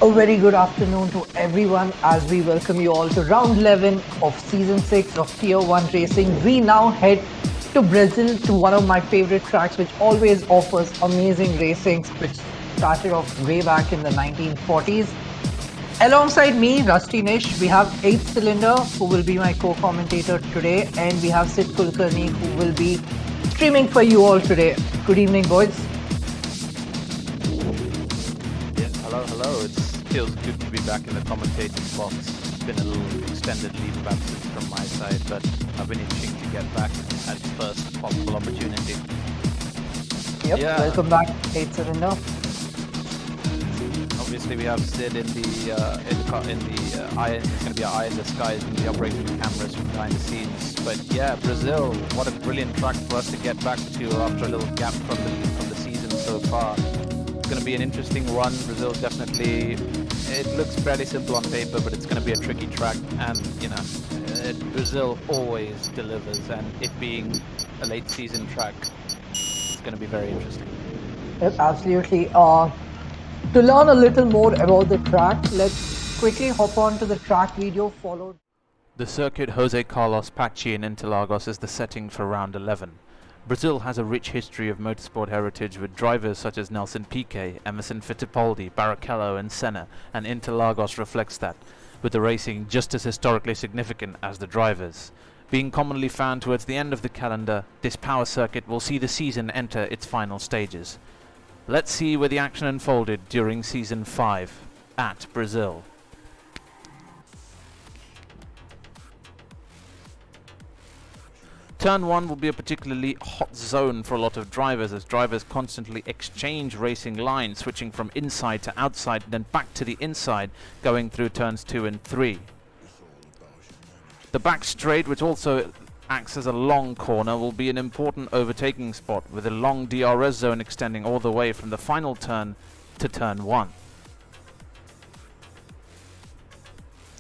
A very good afternoon to everyone as we welcome you all to round 11 of season 6 of Tier 1 racing. We now head to Brazil to one of my favorite tracks which always offers amazing racings, which started off way back in the 1940s. Alongside me, Rusty Nish, we have 8th Cylinder who will be my co-commentator today, and we have Sid Kulkarni who will be streaming for you all today. Good evening, boys. Yeah, hello. It feels good to be back in the commentator's box. It's been a little extended leave of absence from my side, but I've been itching to get back at the first possible opportunity. Yep, yeah. Welcome back, 8th Cylinder. Obviously, we have Sid in the eye. It's going to be an eye in the sky. It's going to be operating the cameras from behind the scenes. But yeah, Brazil, what a brilliant track for us to get back to after a little gap from the season so far. It's going to be an interesting one. Brazil definitely. It looks fairly simple on paper, but it's going to be a tricky track. And you know, Brazil always delivers, and it being a late season track, it's going to be very interesting. Yep, absolutely. To learn a little more about the track, let's quickly hop on to the track video followed. The circuit Jose Carlos Pachi in Interlagos is the setting for round 11. Brazil has a rich history of motorsport heritage with drivers such as Nelson Piquet, Emerson Fittipaldi, Barrichello and Senna, and Interlagos reflects that, with the racing just as historically significant as the drivers. Being commonly found towards the end of the calendar, this power circuit will see the season enter its final stages. Let's see where the action unfolded during Season 5 at Brazil. Turn 1 will be a particularly hot zone for a lot of drivers, as drivers constantly exchange racing lines, switching from inside to outside and then back to the inside, going through turns 2 and 3. The back straight, which also acts as a long corner, will be an important overtaking spot, with a long DRS zone extending all the way from the final turn to turn 1.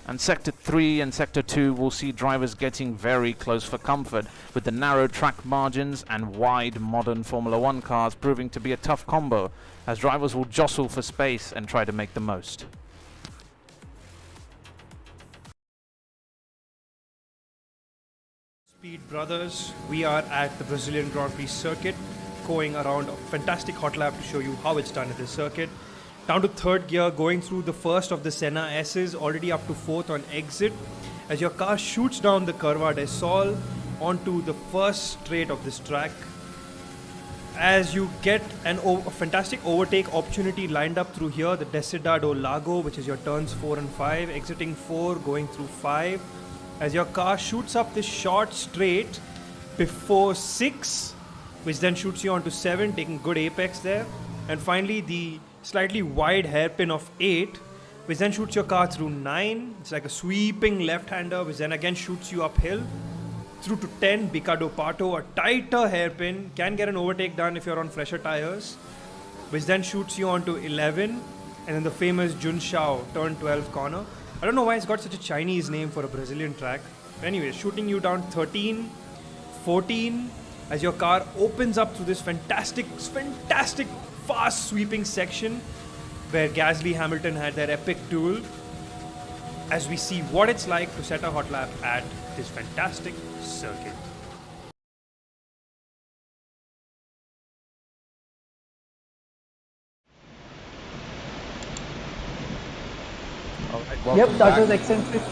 And Sector 3 and Sector 2 will see drivers getting very close for comfort, with the narrow track margins and wide modern Formula 1 cars proving to be a tough combo, as drivers will jostle for space and try to make the most. Speed brothers, we are at the Brazilian Grand Prix circuit, going around a fantastic hot lap to show you how it's done at this circuit. Down to third gear, going through the first of the Senna S's, already up to fourth on exit, as your car shoots down the Curva del Sol onto the first straight of this track. As you get a fantastic overtake opportunity lined up through here, the Descida do Lago, which is your turns 4 and 5, exiting 4, going through 5. As your car shoots up this short straight before 6, which then shoots you onto 7, taking good apex there. And finally the slightly wide hairpin of 8, which then shoots your car through 9. It's like a sweeping left-hander, which then again shoots you uphill. Through to 10, Bica do Pato, a tighter hairpin, can get an overtake done if you're on fresher tires, which then shoots you onto 11. And then the famous Junção, turn 12 corner. I don't know why it's got such a Chinese name for a Brazilian track. Anyway, shooting you down 13, 14, as your car opens up through this fantastic, fast sweeping section where Gasly Hamilton had their epic duel, as we see what it's like to set a hot lap at this fantastic circuit. Yep, that was eccentric.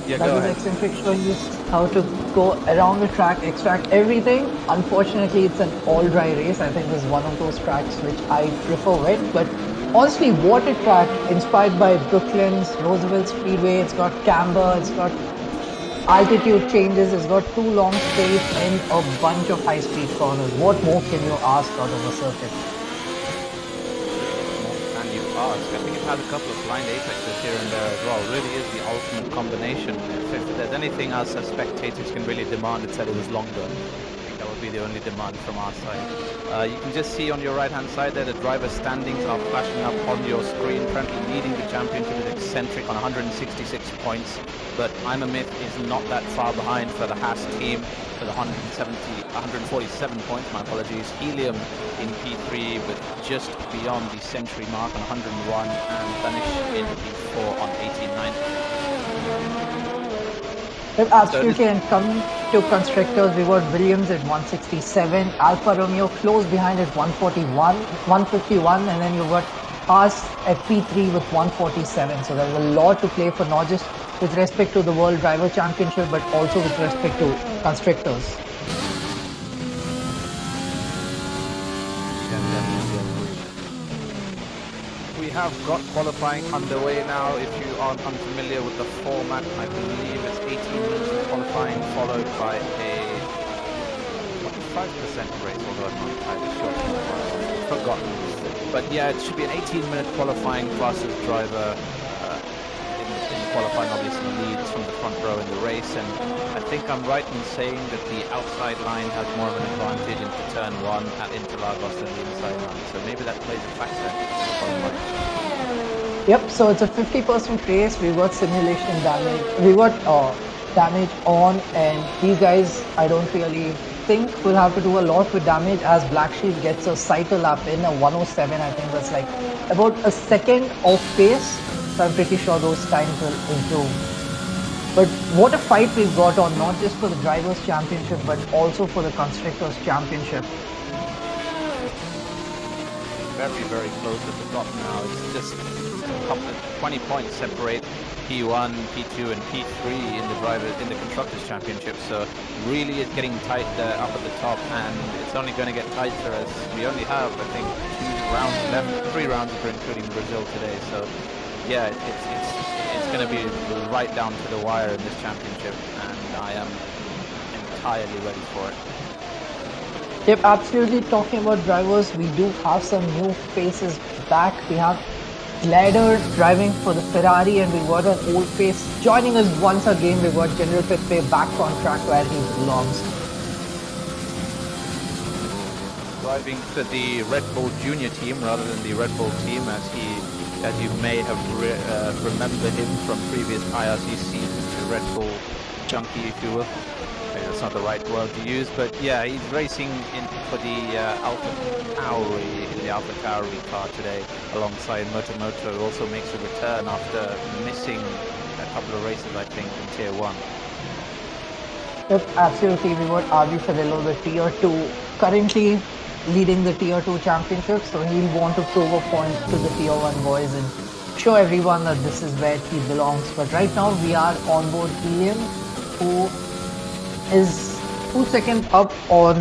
Yeah, that was eccentric, showing you how to go around the track, extract everything. Unfortunately, it's an all-dry race. I think this is one of those tracks which I prefer wet, but honestly, water track inspired by Brooklyn's Roosevelt Speedway. It's got camber, it's got altitude changes, it's got 2 long straights and a bunch of high-speed corners. What more can you ask out of a circuit? I think it has a couple of blind apexes here and there as well. It really is the ultimate combination. If there's anything us as spectators can really demand, it's that it was longer. I think that was would be the only demand from our side. You can just see on your right hand side there the driver standings are flashing up on your screen, currently leading the championship with Eccentric on 166 points, but I'm a Myth is not that far behind for the Haas team with 147 points, my apologies. Helium in P3 with just beyond the century mark on 101, and Danish in P4 on 89. Absolutely, and coming to constructors, we got Williams at 167, Alfa Romeo close behind at 151, and then you got Haas at P3 with 147. So there's a lot to play for, not just with respect to the World Driver Championship, but also with respect to constructors. We have got qualifying underway now. If you aren't unfamiliar with the format, I believe it's 18 minutes of qualifying followed by a 45% race, although I'm not entirely sure. I've forgotten. But yeah, it should be an 18-minute qualifying. Fastest driver in qualifying obviously leads from the front row in the race, and I think I'm right in saying that the outside line has more of an advantage into turn 1 at Interlagos than the inside line, so maybe that plays a factor. Yep, so it's a 50% race. We got simulation damage, we got damage on, and these guys I don't really think will have to do a lot with damage, as Black Sheep gets a cycle lap in a 107. I think that's like about a second off pace, so I'm pretty sure those times will improve. But what a fight we've got on, not just for the Drivers' Championship, but also for the Constructors' Championship. Very, very close at the top now. It's just a couple of 20 points separate P1, P2, and P3 in the Constructors' Championship. So really it's getting tight up at the top, and it's only going to get tighter as we only have, I think, 2 rounds left, 3 rounds if we're including Brazil today. So yeah, it's going to be right down to the wire in this championship, and I am entirely ready for it. Yep, absolutely. Talking about drivers, we do have some new faces back. We have Glader driving for the Ferrari, and we got an old face joining us once again. We got General Pepe back on track where he belongs. Driving for the Red Bull Junior team rather than the Red Bull team, as you may have remembered him from previous IRC seasons, the Red Bull junkie, if you will. That's not the right word to use, but yeah, he's racing for the Alpha Tauri in the Alpha Tauri car today alongside Motomoto, who also makes a return after missing a couple of races, I think, in Tier 1. Yep, absolutely. We got RB Ferrello, the Tier 2, currently leading the Tier 2 championship, so he'll want to prove a point to the Tier 1 boys and show everyone that this is where he belongs. But right now we are on board Helium, who is 2 seconds up on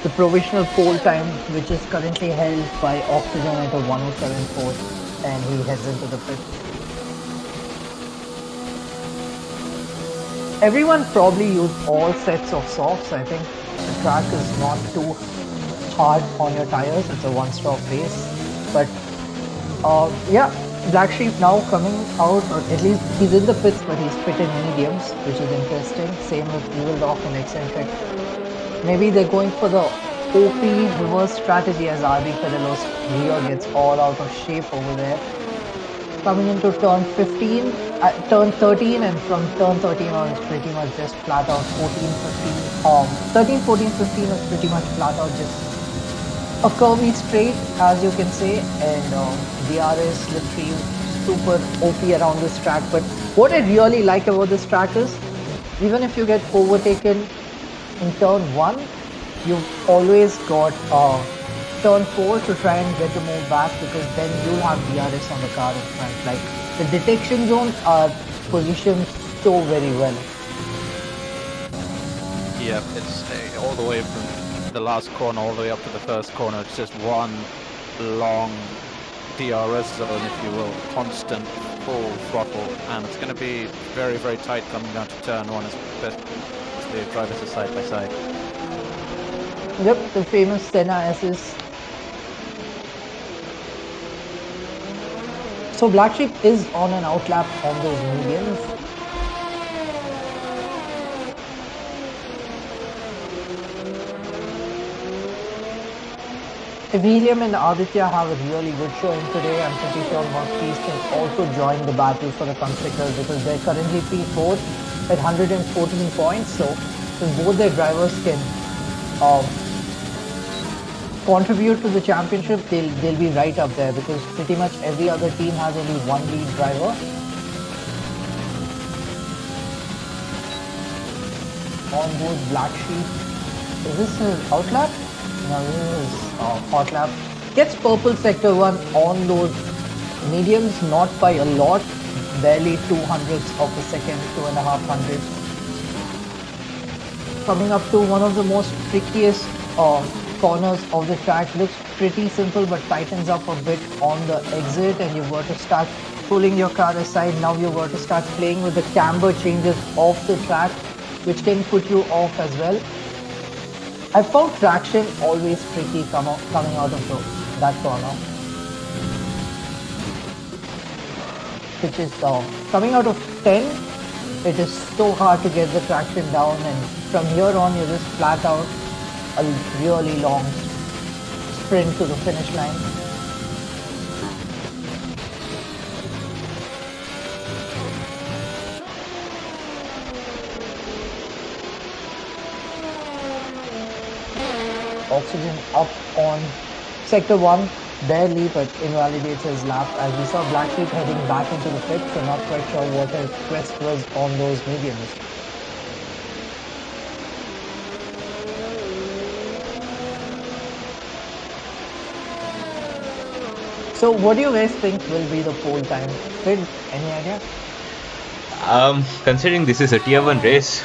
the provisional pole time, which is currently held by Oxygen at a 107.4, and he heads into the pit. Everyone probably used all sets of softs. I think the track is not too hard on your tires. It's a one-stop race, but yeah, Black Sheep now coming out, or at least he's in the pits, but he's pitted mediums, which is interesting. Same with Evil Doc and Eccentric. Maybe they're going for the OP reverse strategy, as RB Ferrello's rear gets all out of shape over there. Coming into turn 13, and from turn 13 on it's pretty much just flat out 14, 15. 13, 14, 15 is pretty much flat out just a curvy straight, as you can say, and DRS, slipstream, super OP around this track. But what I really like about this track is, even if you get overtaken in turn 1, you've always got turn 4 to try and get the move back, because then you'll have DRS on the car in front. Like, the detection zones are positioned so very well. Yeah, it's all the way from the last corner all the way up to the first corner. It's just one long DRS zone, if you will, constant full throttle, and it's going to be very, very tight coming down to turn 1, especially if drivers are side by side. Yep, the famous Senna S's. So Black Sheep is on an outlap on those mediums. William and Aditya have a really good showing today. I'm pretty sure Marquis can also join the battle for the constructors because they're currently P4 at 114 points. So if both their drivers can contribute to the championship, they'll be right up there because pretty much every other team has only one lead driver. On board Black Sheep. Is this his outlap? No, this is hot lap. Gets purple sector 1 on those mediums, not by a lot, barely 200ths of a second, 2.5 hundredths. Coming up to one of the most trickiest corners of the track. Looks pretty simple but tightens up a bit on the exit, and you've got to start pulling your car aside. Now you've got to start playing with the camber changes off the track, which can put you off as well. I found traction always tricky coming out of that corner. Which is coming out of 10, it is so hard to get the traction down, and from here on you're just flat out a really long sprint to the finish line. Oxygen up on sector 1, barely, but invalidates his lap as we saw Black Sheep heading back into the pit, so not quite sure what his quest was on those mediums. So what do you guys think will be the pole time? Fid, any idea? Considering this is a tier 1 race,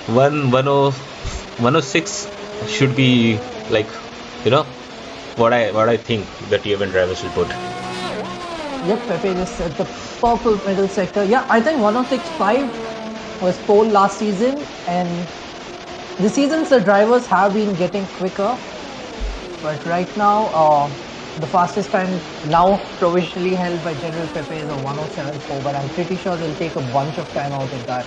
106 should be like, what I think the tier 1 drivers will put. Yep, Pepe just said the purple middle sector. Yeah, I think 106.5 was pole last season, and the seasons the drivers have been getting quicker. But right now, the fastest time now provisionally held by General Pepe is a 107.4, but I'm pretty sure they'll take a bunch of time out of that.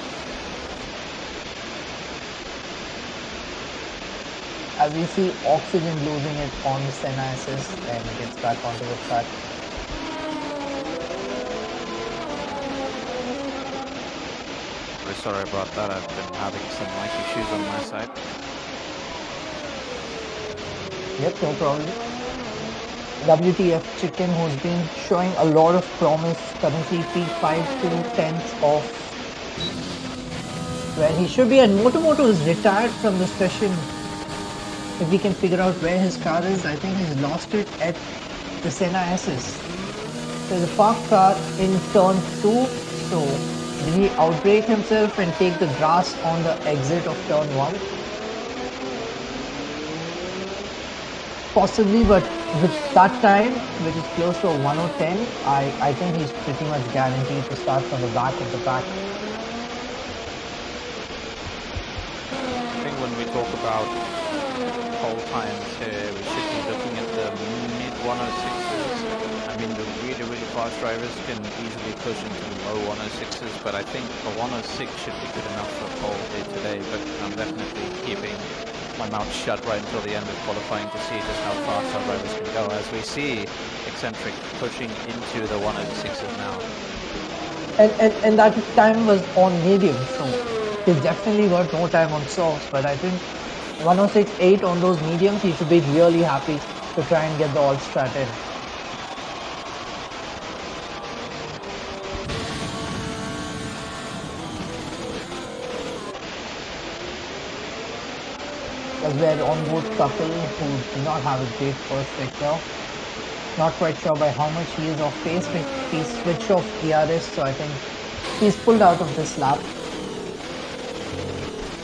As we see Oxygen losing it on the Senna assist and gets back onto the track. Very sorry about that, I've been having some mic issues on my side. Yep, no problem. WTF Chicken, who's been showing a lot of promise, currently P5 2/10 of where he should be, and Motomoto is retired from the session. If we can figure out where his car is, I think he's lost it at the Senna SS. There's a parked car in turn 2, so did he outbrake himself and take the grass on the exit of turn 1? Possibly, but with that time, which is close to a 1:10, I think he's pretty much guaranteed to start from the back of the pack. I think when we talk about pole times here, we should be looking at the mid 106s. I mean, the really fast drivers can easily push into the low 106s, but I think a 106 should be good enough for pole here today. But I'm definitely keeping my mouth shut right until the end of qualifying to see just how fast our drivers can go, as we see Eccentric pushing into the 106s now. And that time was on medium, so he's definitely got no time on softs, but I think 106.8 on those mediums, he should be really happy to try and get the all strat in. As we're on board couple who do not have a great first sector. Not quite sure by how much he is off pace, but he switched off ERS, so I think he's pulled out of this lap.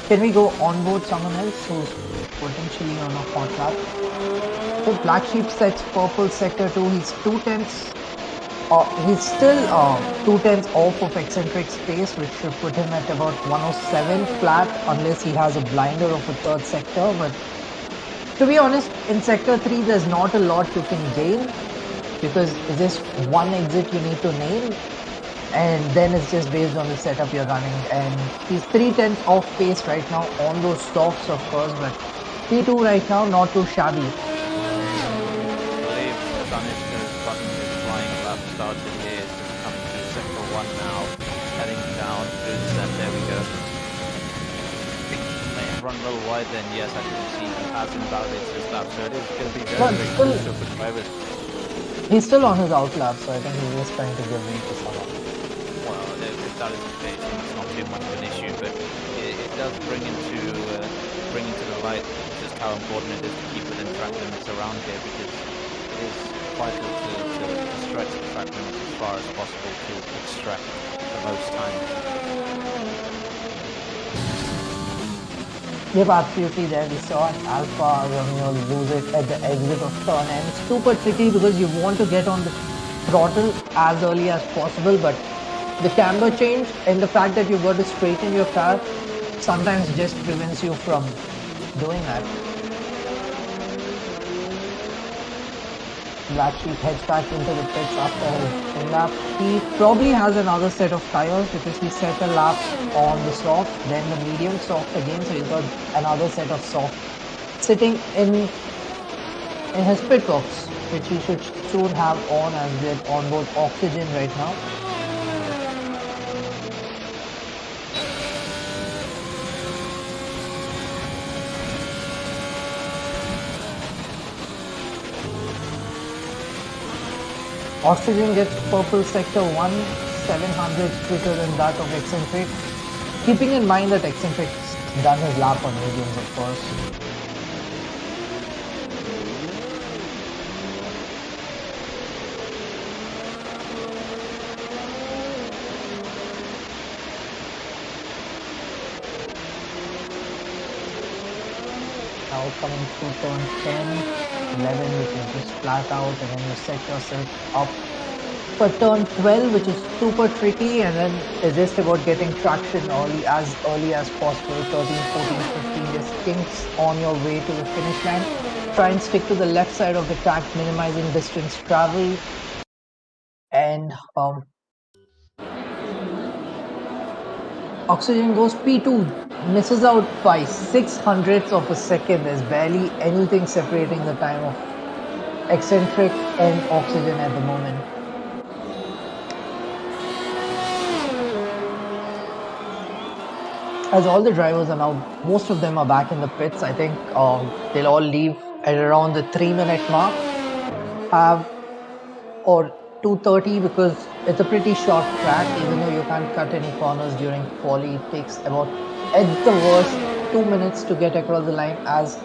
Can we go on board someone else who's potentially on a hot lap? So Black Sheep sets purple sector 2, he's 2/10. He's still 2/10 off of Eccentric's pace, which should put him at about 107 flat, unless he has a blinder of a third sector. But to be honest, in sector 3 there's not a lot you can gain, because it's just one exit you need to nail, and then it's just based on the setup you're running. And he's 3/10 off pace right now on those softs, of course, but P2 right now not too shabby. started here, just coming through sector 1 now, heading down through the center. There we go. I think he may have run a little wide then. Yes, I can see he has invalidated his lap, so it is going to be very, very crucial for drivers. He's still on his out lap, so I think he's just trying to give way to someone. Well, if that is the case, then it's not too much of an issue, but it does bring into the light just how important it is to keep within track limits around here, because it is vital to stretch the track limits as far as possible to extract the most time. Yep, absolutely. There we saw an Alpha Romeo lose it at the exit of turn, and it's super tricky because you want to get on the throttle as early as possible, but the camber change and the fact that you've got to straighten your car sometimes just prevents you from doing that. Black Sheep heads back into the pits after his lap. He probably has another set of tires because he set a lap on the soft, then the medium, soft again, so he's got another set of soft sitting in his pit box, which he should soon have on, as with onboard oxygen right now. Oxygen gets purple sector 1, 700 quicker than that of Eccentric. Keeping in mind that Eccentric's done his lap on mediums, of course. Now coming through turn 10. 11, which is just flat out, and then you set yourself up for turn 12, which is super tricky, and then it's just about getting traction as early as possible. 13, 14, 15, just kinks on your way to the finish line. Try and stick to the left side of the track, minimizing distance travel, and Oxygen goes P2, misses out by 600ths of a second. There's barely anything separating the time of Eccentric and Oxygen at the moment. As all the drivers are now, most of them are back in the pits. I think they'll all leave at around the 3-minute mark. Or 2:30, because it's a pretty short track. Even though you can't cut any corners during quali, it takes about, at the worst, 2 minutes to get across the line, as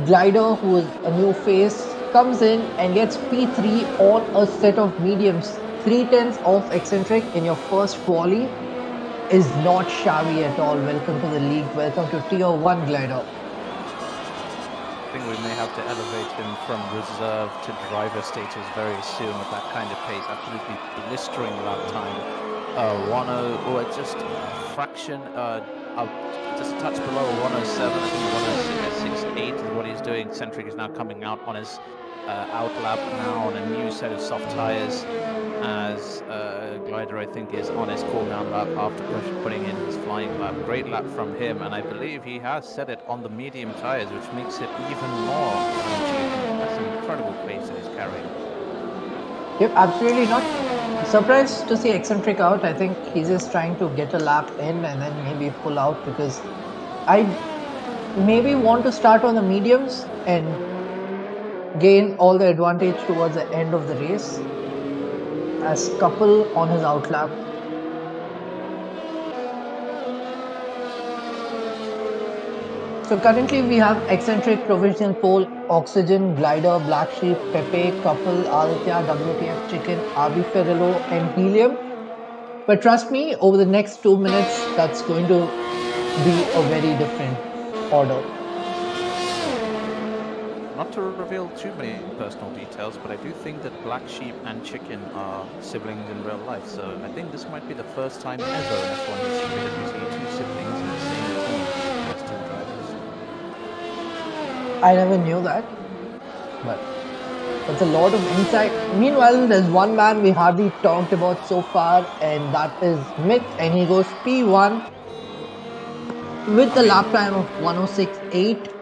Glider, who is a new face, comes in and gets P3 on a set of mediums. 3/10 of Eccentric in your first quali is not shabby at all. Welcome to the league. Welcome to Tier 1, Glider. I think we may have to elevate him from reserve to driver status very soon with that kind of pace. Absolutely blistering lap time. 10, or just a fraction, just a touch below 107. I think 106.8 is what he's doing. Eccentric is now coming out on his out lap now on a new set of soft tires, as Glider, I think, is on his cool down lap after putting in his flying lap. Great lap from him, and I believe he has set it on the medium tires, which makes it even more achievable. That's an incredible pace that he's carrying. Yep, absolutely not. Surprised to see Eccentric out. I think he's just trying to get a lap in and then maybe pull out, because I maybe want to start on the mediums and gain all the advantage towards the end of the race, as Couple on his out lap. So currently we have Eccentric, Provisional Pole, Oxygen, Glider, Black Sheep, Pepe, Couple, Aditya, WTF Chicken, RB Ferrello, and Helium. But trust me, over the next 2 minutes, that's going to be a very different order. Not to reveal too many personal details, but I do think that Black Sheep and Chicken are siblings in real life. So I think this might be the first time ever in F1 history that we see two siblings in the same team as two drivers. I never knew that, but that's a lot of insight. Meanwhile, there's one man we hardly talked about so far, and that is Myth, and he goes P1 with the lap time of 106.8.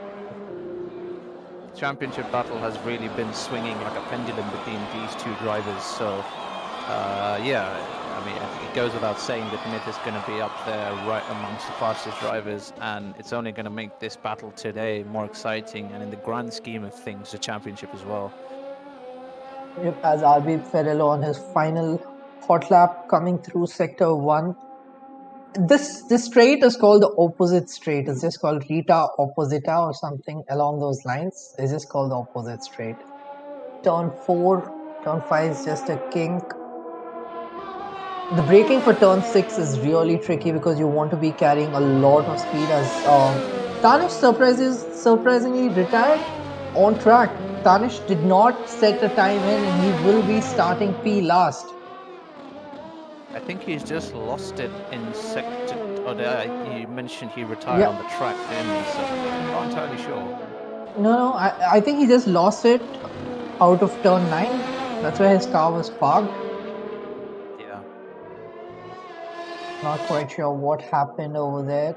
Championship battle has really been swinging like a pendulum between these two drivers, so Yeah, I mean, it goes without saying that Myth is going to be up there right amongst the fastest drivers, and it's only going to make this battle today more exciting, and in the grand scheme of things, the championship as well. Yep, as RB Ferrello on his final hot lap coming through sector 1. This straight is called the opposite straight. It's just called Rita Opposita or something along those lines. It's just called the opposite straight. Turn 4, turn 5 is just a kink. The braking for turn 6 is really tricky because you want to be carrying a lot of speed as Tanish surprisingly retired on track. Tanish did not set a time in and he will be starting P last. I think he's just lost it in sector. You mentioned he retired Yeah. on the track, didn't he? So I'm not entirely sure. No, I think he just lost it out of turn 9. That's where his car was parked. Yeah. Not quite sure what happened over there.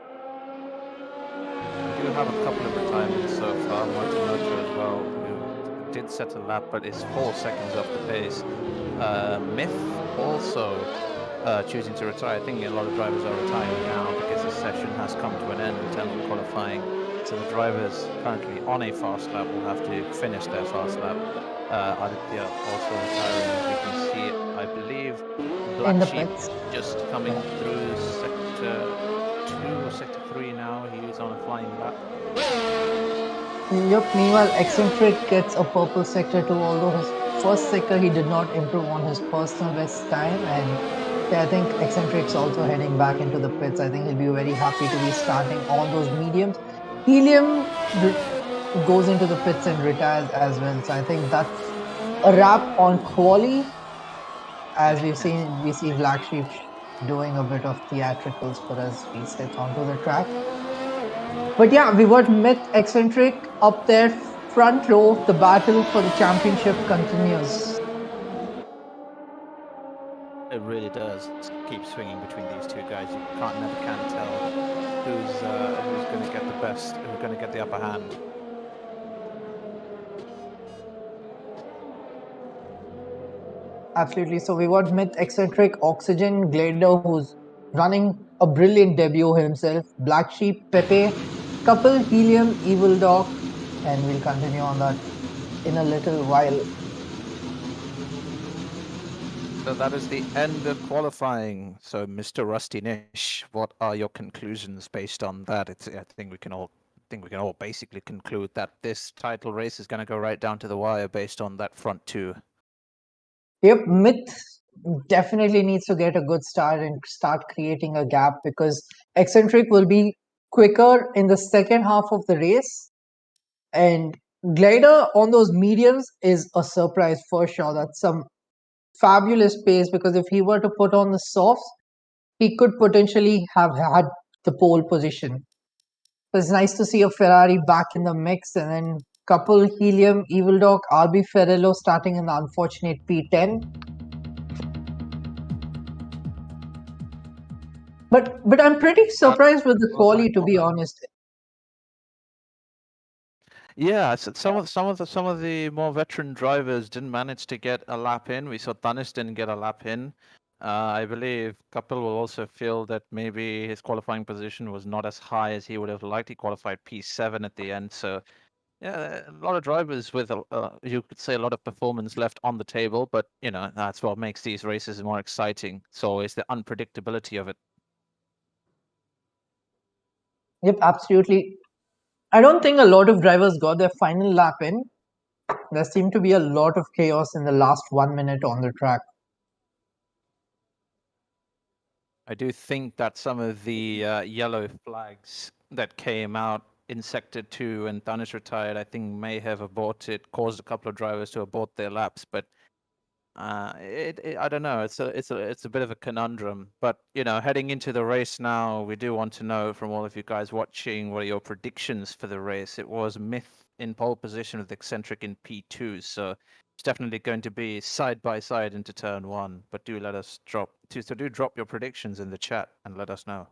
We do have a couple of retirements so far. Moto as well, who did set a lap, but is 4 seconds off the pace. Myth also choosing to retire. I think a lot of drivers are retiring now because the session has come to an end in terms of qualifying. So the drivers currently on a fast lap will have to finish their fast lap. Aditya also retiring, as we can see. I believe Black In the Sheep pits. just coming through sector 2 or sector 3 now. He's on a flying lap. Yep, meanwhile, Eccentric gets a purple sector too, although his first sector he did not improve on his personal best time. And yeah, I think Eccentric's also heading back into the pits. I think he'll be very happy to be starting on those mediums. Helium goes into the pits and retires as well. So I think that's a wrap on quali. As we've seen, we see Black Sheep doing a bit of theatricals for us. He steps onto the track. But yeah, we got Myth Eccentric up there, front row. The battle for the championship continues. It really does keep swinging between these two guys. You never can tell who's going to get the best, who's going to get the upper hand. Absolutely. So we got Myth Eccentric, Oxygen, Glider, who's running a brilliant debut himself, Black Sheep, Pepe, Couple, Helium, Evil Dog, and we'll continue on that in a little while. So that is the end of qualifying. So, Mr. Rusty Nish, what are your conclusions based on that? I think we can all basically conclude that this title race is going to go right down to the wire based on that front two. Yep, Myth definitely needs to get a good start and start creating a gap because Eccentric will be quicker in the second half of the race. And Glider on those mediums is a surprise for sure. That's some fabulous pace because if he were to put on the softs, he could potentially have had the pole position. So it's nice to see a Ferrari back in the mix and then couple Helium, Evil Dog, RB Ferrello starting in the unfortunate P10. But I'm pretty surprised with the quali, to be honest. Yeah, some of the more veteran drivers didn't manage to get a lap in. We saw Tanis didn't get a lap in. I believe Kapil will also feel that maybe his qualifying position was not as high as he would have liked. He qualified P7 at the end, so yeah, a lot of drivers with you could say a lot of performance left on the table. But you know that's what makes these races more exciting. So it's the unpredictability of it. Yep, absolutely. I don't think a lot of drivers got their final lap in. There seemed to be a lot of chaos in the last 1 minute on the track. I do think that some of the yellow flags that came out in Sector 2 and Tanish retired, I think may have caused a couple of drivers to abort their laps. But I don't know. It's a bit of a conundrum. But you know, heading into the race now, we do want to know from all of you guys watching what are your predictions for the race. It was Myth in pole position with Eccentric in P2, so it's definitely going to be side by side into turn 1. But do let us drop your predictions in the chat and let us know.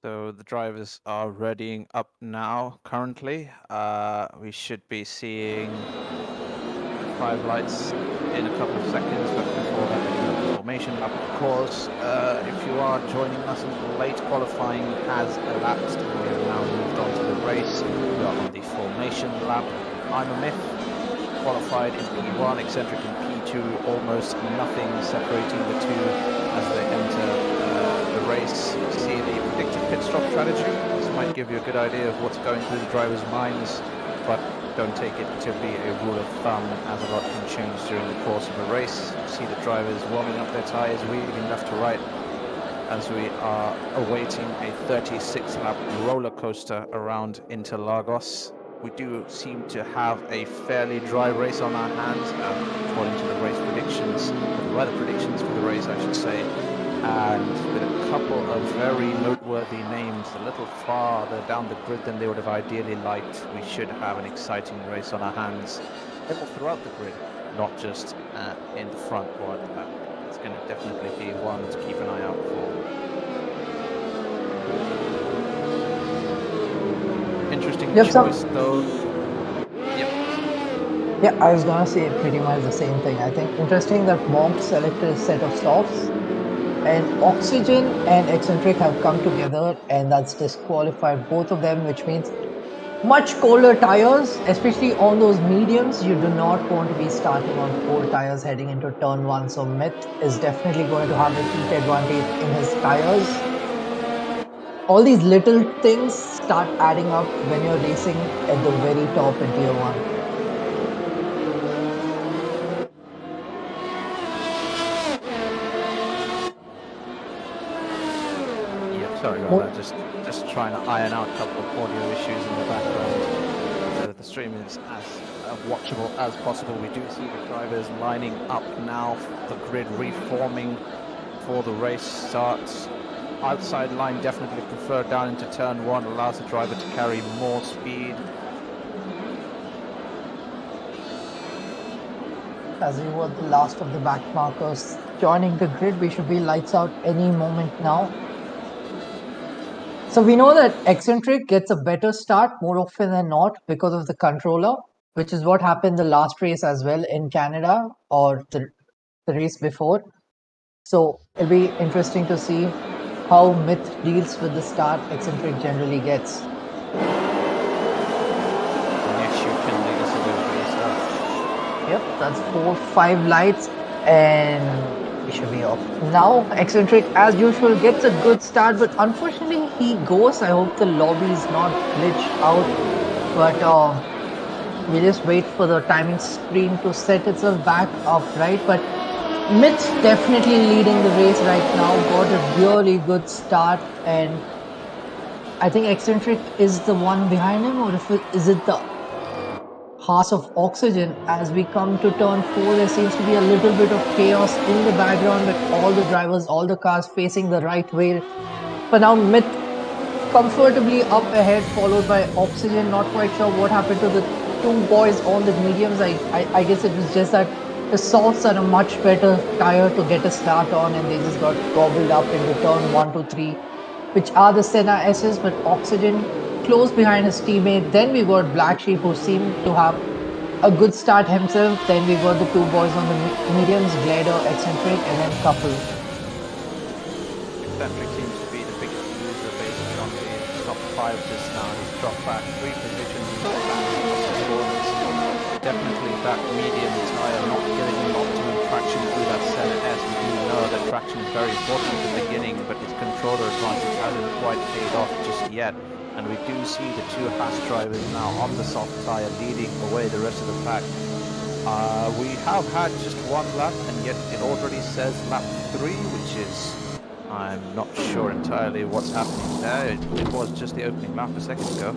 So the drivers are readying up now. Currently, we should be seeing 5 lights in a couple of seconds, but before that, we do have the formation lap. Of course, if you are joining us late, qualifying has elapsed. We have now moved on to the race. We are on the formation lap. I'm a myth. Qualified in P1, eccentric in P2, almost nothing separating the two as they enter the race. You see the predicted pit stop strategy. This might give you a good idea of what's going through the drivers' minds, but don't take it to be a rule of thumb, as a lot can change during the course of a race. You see the drivers warming up their tyres, weaving left to right, as we are awaiting a 36-lap roller coaster around Interlagos. We do seem to have a fairly dry race on our hands, according to the race predictions, or the weather predictions for the race, I should say, and with a couple of very noteworthy names a little farther down the grid than they would have ideally liked. We should have an exciting race on our hands all throughout the grid, not just in the front or at the back. It's going to definitely be one to keep an eye out for. Interesting choice, though. Yep. Yeah, I was gonna say pretty much the same thing. I think interesting that Monk selected a set of softs, and Oxygen and Eccentric have come together, and that's disqualified both of them, which means much colder tires, especially on those mediums. You do not want to be starting on cold tires heading into turn 1. So Myth is definitely going to have a heat advantage in his tires. All these little things start adding up when you're racing at the very top in Tier 1. Yeah, sorry about that. Just trying to iron out a couple of audio issues in the background so that the stream is as watchable as possible. We do see the drivers lining up now, the grid reforming before the race starts. Outside line definitely preferred down into turn 1, allows the driver to carry more speed. As we were the last of the back markers joining the grid, we should be lights out any moment now. So we know that Eccentric gets a better start more often than not because of the controller, which is what happened the last race as well in Canada, or the race before. So it'll be interesting to see how Myth deals with the start Eccentric generally gets. Yes, you can lead us a little bit of stuff. Yep, that's 4-5 lights, and we should be off. Now, Eccentric, as usual, gets a good start, but unfortunately he goes. I hope the lobby is not glitched out, but we just wait for the timing screen to set itself back up, right? But Myth definitely leading the race right now, got a really good start, and I think Eccentric is the one behind him, or is it the Hearse of Oxygen? As we come to turn 4, there seems to be a little bit of chaos in the background with all the drivers, all the cars facing the right way. But now Myth comfortably up ahead, followed by Oxygen. Not quite sure what happened to the two boys on the mediums. I guess it was just that the softs are a much better tire to get a start on, and they just got gobbled up into turn 1 to 3, which are the Senna S's, but Oxygen close behind his teammate. Then we got Black Sheep, who seemed to have a good start himself. Then we got the two boys on the mediums, Glider, Eccentric, and then Couple. Eccentric seems to be the biggest loser based on the top 5 just now. He's dropped back 3 positions. Definitely that medium tire not giving him optimum traction through that Senna S. We do know that traction is very important at the beginning, but his controller advantage hasn't quite paid off just yet. And we do see the two Haas drivers now on the soft tire leading away the rest of the pack. We have had just one lap, and yet it already says lap 3, which is, I'm not sure entirely what's happening there. It was just the opening lap a second ago.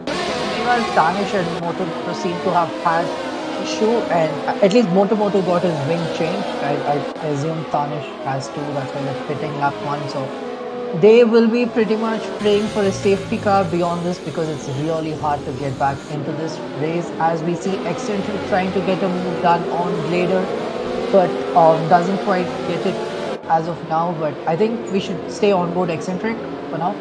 Meanwhile, Tanish and Moto seem to have had issue, and at least Moto got his wing changed. I assume Tanish has too. That's why they're pitting lap 1. So they will be pretty much praying for a safety car beyond this, because it's really hard to get back into this race. As we see Eccentric trying to get a move done on Glader, but doesn't quite get it as of now, but I think we should stay on board Eccentric for now.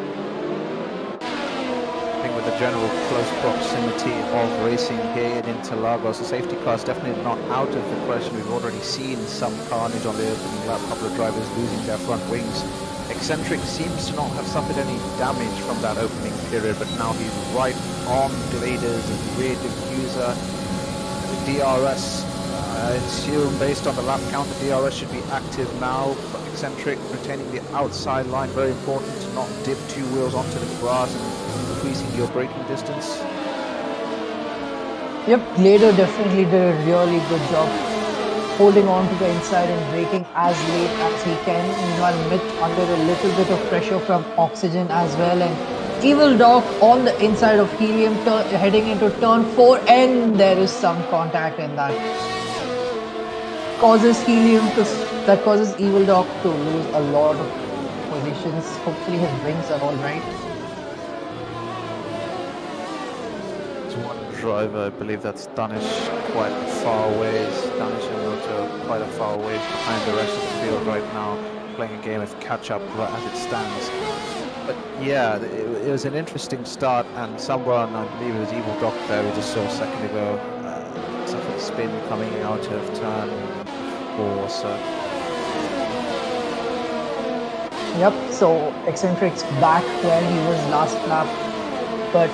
I think with the general close proximity of racing here in Interlagos, the safety car is definitely not out of the question. We've already seen some carnage on the opening lap, a couple of drivers losing their front wings. Eccentric seems to not have suffered any damage from that opening period, but now he's right on Glader's rear diffuser. The DRS, I assume based on the lap count, the DRS should be active now. But Eccentric retaining the outside line, very important to not dip two wheels onto the grass and increasing your braking distance. Yep, Glader definitely did a really good job holding on to the inside and braking as late as he can. Meanwhile, Myth under a little bit of pressure from Oxygen as well, and Evil Dog on the inside of Helium heading into turn 4, and there is some contact in that. Causes Evil Dog to lose a lot of positions. Hopefully his wings are alright. One driver, I believe that's Danish, quite far away. Danish and Moto quite a far away behind the rest of the field right now, playing a game of catch-up as it stands. But yeah, it was an interesting start, and someone, I believe it was Evil Doc there, we just saw a second ago, suffered a spin coming out of turn 4, so... Yep, so Eccentric's back where he was last lap. But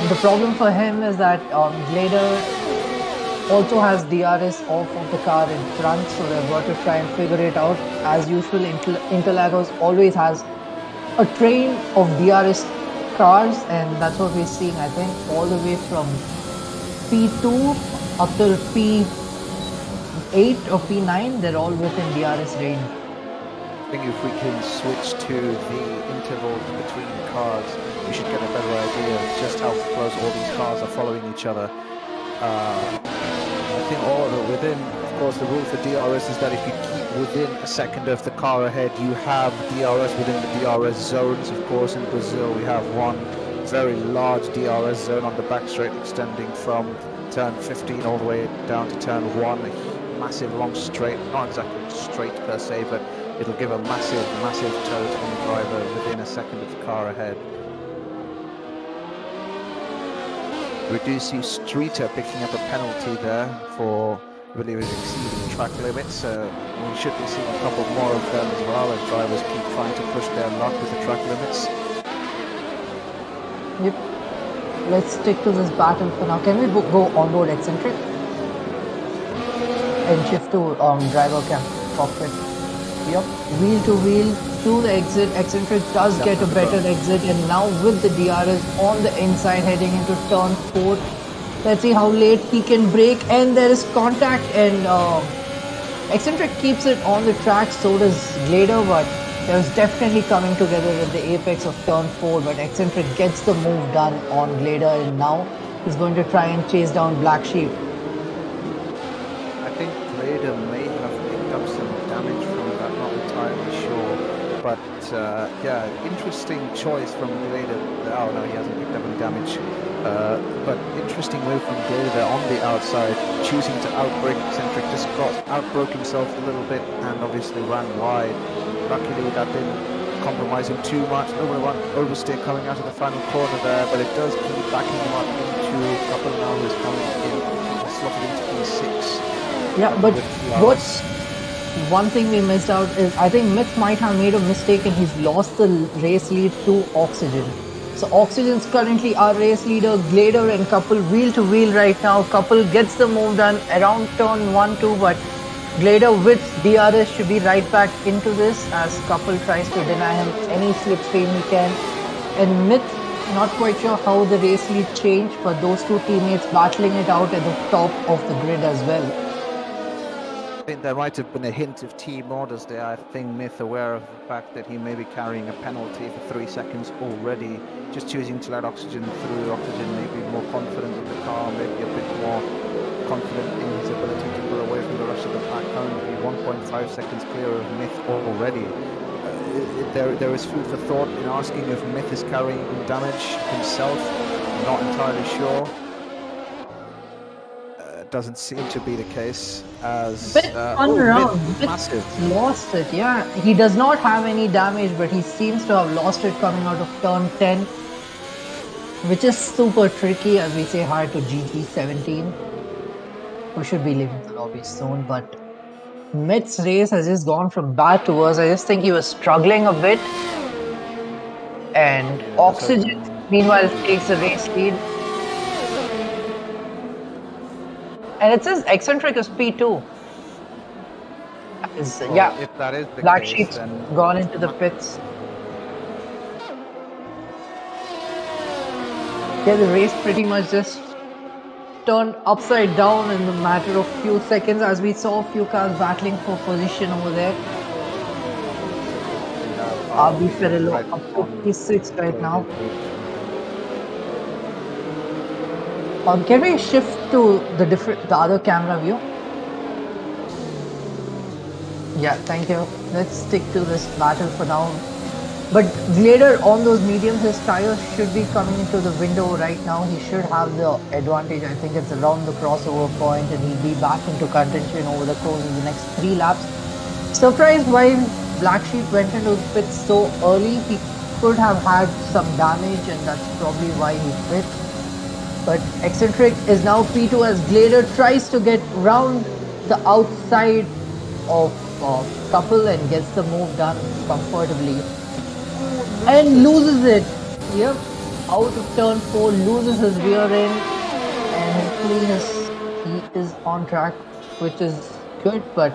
the problem for him is that Glader also has DRS off of the car in front, so they've got to try and figure it out. As usual, Interlagos always has a train of DRS cars, and that's what we're seeing, I think, all the way from P2 up till P8 or P9, they're all within DRS range. I think if we can switch to the intervals between cars, we should get a better idea of just how close all these cars are following each other. I think all of it within, of course, the rule for DRS is that if you keep within a second of the car ahead, you have DRS within the DRS zones. Of course, in Brazil, we have one very large DRS zone on the back straight extending from turn 15 all the way down to turn 1. A massive long straight, not exactly straight per se, but it'll give a massive toe to the driver within a second of the car ahead. We do see Streeter picking up a penalty there for, I believe, exceeding track limits, so we should be seeing a couple more of them as well as drivers keep trying to push their luck with the track limits. Yep. Let's stick to this battle for now. Can we go on board Eccentric? And shift to driver cam cockpit. Yep, wheel to wheel through the exit. Eccentric does get a better exit, and now with the DRS on the inside heading into turn 4. Let's see how late he can brake, and there is contact, and Eccentric keeps it on the track, so does Glader, but it was definitely coming together at the apex of turn 4, but Eccentric gets the move done on Glader, and now he's going to try and chase down Black Sheep. I think Glader may have picked up some damage from that, not entirely sure. But yeah, interesting choice from Glader. Oh no, he hasn't picked up any damage. But interesting move from Glader there on the outside, choosing to outbrake Eccentric. Just outbroke himself a little bit and obviously ran wide. Luckily that didn't compromise him too much. Nobody want oversteer coming out of the final corner there, but it does keep backing him up into a couple now who's coming in, slotted into P6. Yeah, but what's one thing we missed out is I think Myth might have made a mistake and he's lost the race lead to Oxygen. So Oxygen's currently our race leader. Glader and Couple wheel to wheel right now. Couple gets the move done around turn 1-2, but Glader with DRS should be right back into this as Couple tries to deny him any slipstream he can. And Myth, not quite sure how the race lead changed, but those two teammates battling it out at the top of the grid as well. I think there might have been a hint of team orders there. I think Myth aware of the fact that he may be carrying a penalty for 3 seconds already, just choosing to let Oxygen through. Oxygen may be more confident in the car, maybe a bit more confident in his ability to pull away from the rest of the pack. Currently 1.5 seconds clear of Myth already. There is food for thought in asking if Myth is carrying damage himself. I'm not entirely sure. that doesn't seem to be the case. As Bit fun round. Bit massive. lost it. Yeah, he does not have any damage, but he seems to have lost it coming out of turn 10, which is super tricky as we say hi to GG17, who should be leaving the lobby soon. But Mit's race has just gone from bad to worse. I just think he was struggling a bit, and Oxygen meanwhile takes the race lead. And it says Eccentric is P2. Well, Yeah, if that is the Black case, Sheep's then gone into the pits. Yeah, the race pretty much just turned upside down in the matter of few seconds as we saw a few cars battling for position over there. RB Ferrello up 56 right now. Can we shift to the other camera view? Yeah, thank you. Let's stick to this battle for now. But Glader on those mediums, his tires should be coming into the window right now. He should have the advantage. I think it's around the crossover point, and he'll be back into contention over the course of the next 3 laps. Surprised why Black Sheep went into the pits so early. He could have had some damage, and that's probably why he quit. But Eccentric is now P2 as Glader tries to get round the outside of Couple and gets the move done comfortably. And loses it. Yep. Out of turn 4, loses his rear end. And hopefully he is on track, which is good. But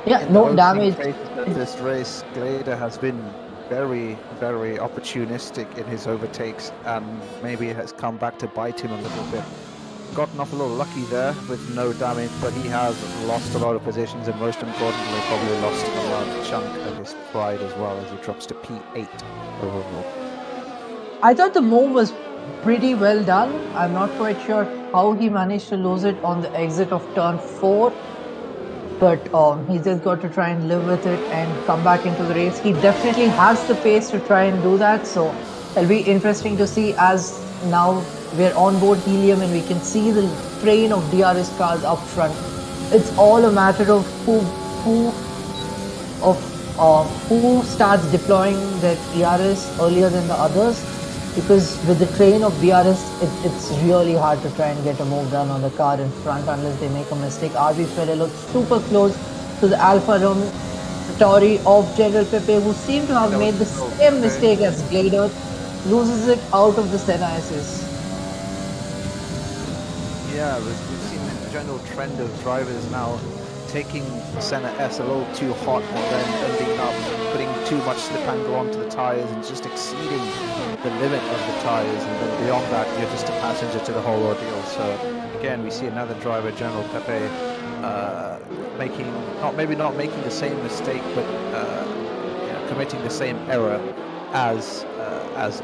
yeah, no damage. This race, Glader has been very, very opportunistic in his overtakes, and maybe it has come back to bite him a little bit. Gotten off a little lucky there with no damage, but he has lost a lot of positions, and most importantly, probably lost a large chunk of his pride as well, as he drops to P8 overall. I thought the move was pretty well done. I'm not quite sure how he managed to lose it on the exit of turn 4. But he just got to try and live with it and come back into the race. He definitely has the pace to try and do that. So it'll be interesting to see as now we're on board Helium and we can see the train of DRS cars up front. It's all a matter of who starts deploying their ERS earlier than the others. Because with the train of DRS, it's really hard to try and get a move done on the car in front unless they make a mistake. RB Ferrello super close to the Alfa Tauri of General Pepe, who seem to have made the same mistake as Glader, loses it out of the Senna SS. Yeah, we've seen the general trend of drivers now taking Senna S a little too hot and then ending up putting too much slip angle onto the tyres and just exceeding the limit of the tyres, and then beyond that you're just a passenger to the whole ordeal. So again, we see another driver, General Pepe, maybe not making the same mistake, but committing the same error as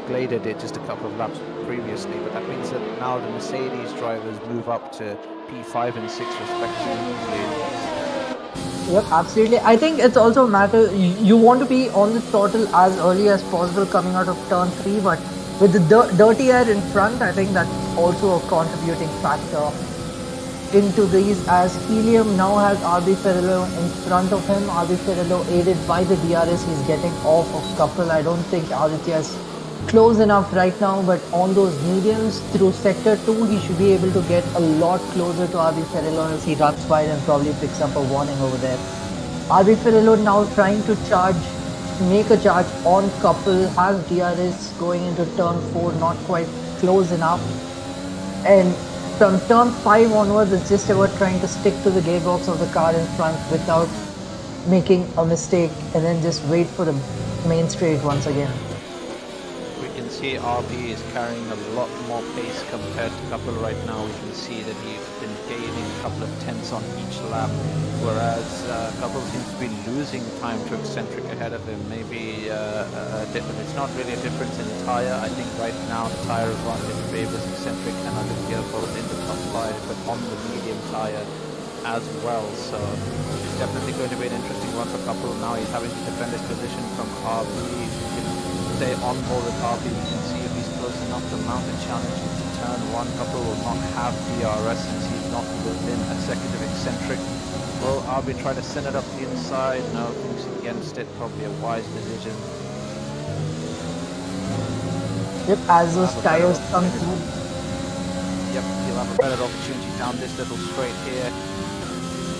Glader did just a couple of laps previously. But that means that now the Mercedes drivers move up to P5 and 6 respectively. Yep, absolutely. I think it's also a matter, you want to be on the throttle as early as possible coming out of turn 3, but with the dirty air in front, I think that's also a contributing factor into these, as Helium now has RB Ferrello in front of him. RB Ferrello aided by the DRS, he's getting off of Couple. I don't think Aditya is close enough right now, but on those mediums through sector 2 he should be able to get a lot closer to RB Ferrello as he runs wide and probably picks up a warning over there. RB Ferrello now trying to make a charge on Couple, has DRS going into turn 4, not quite close enough, and from turn 5 onwards it's just about trying to stick to the gearbox of the car in front without making a mistake, and then just wait for the main straight once again. See RB is carrying a lot more pace compared to Couple right now. We can see that he's been gaining a couple of tenths on each lap, whereas Couple seems to be losing time to Eccentric ahead of him. Maybe it's not really a difference in tyre. I think right now the tyre advantage favors Eccentric and Aditya both in the top 5, but on the medium tyre as well. So it's definitely going to be an interesting one for Couple. Now he's having to defend his position from RB. Stay on board with RB, we can see if he's close enough to mount a challenge into turn 1. Couple will not have DRS since he's not within a second of eccentric. Will RB try to send it up the inside? No, thinks against it. Probably a wise decision. Yep, as those Have a better tires come opportunity. through. Yep, he'll have a better opportunity down this little straight here.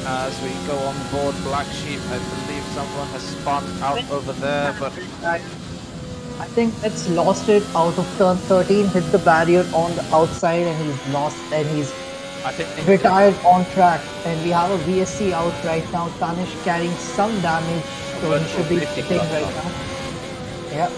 As we go on board Black Sheep, I believe someone has spun out over there, but I think it's lost it out of turn 13, hit the barrier on the outside, and he's lost, and he's I think retired on track. And we have a VSC out right now. Tanish carrying some damage, so he should be Virtual 50 sitting club right now. now. Yep.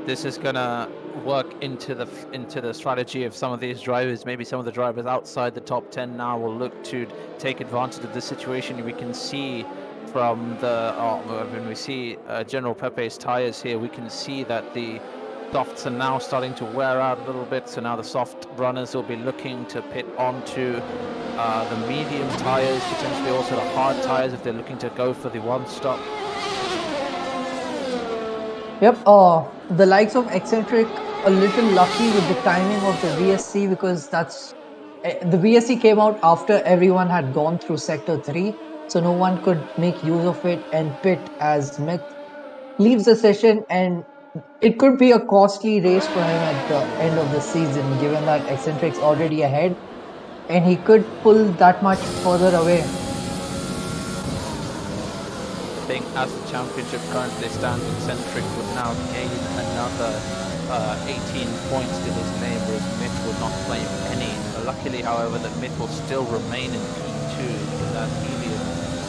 This is gonna work into the strategy of some of these drivers. Maybe some of the drivers outside the top 10 now will look to take advantage of the situation. We can see from the when we see General Pepe's tires here, we can see that the softs are now starting to wear out a little bit. So now the soft runners will be looking to pit onto the medium tires, potentially also the hard tires if they're looking to go for the one stop. Yep, the likes of Eccentric a little lucky with the timing of the VSC, because the VSC came out after everyone had gone through sector 3, so no one could make use of it and pit as Myth leaves the session, and it could be a costly race for him at the end of the season, given that Eccentric's already ahead and he could pull that much further away. I think as the championship currently stands, Eccentric would now gain another 18 points to his name, whereas Myth would not claim any. Luckily, however, that Myth will still remain in P2, because as Helium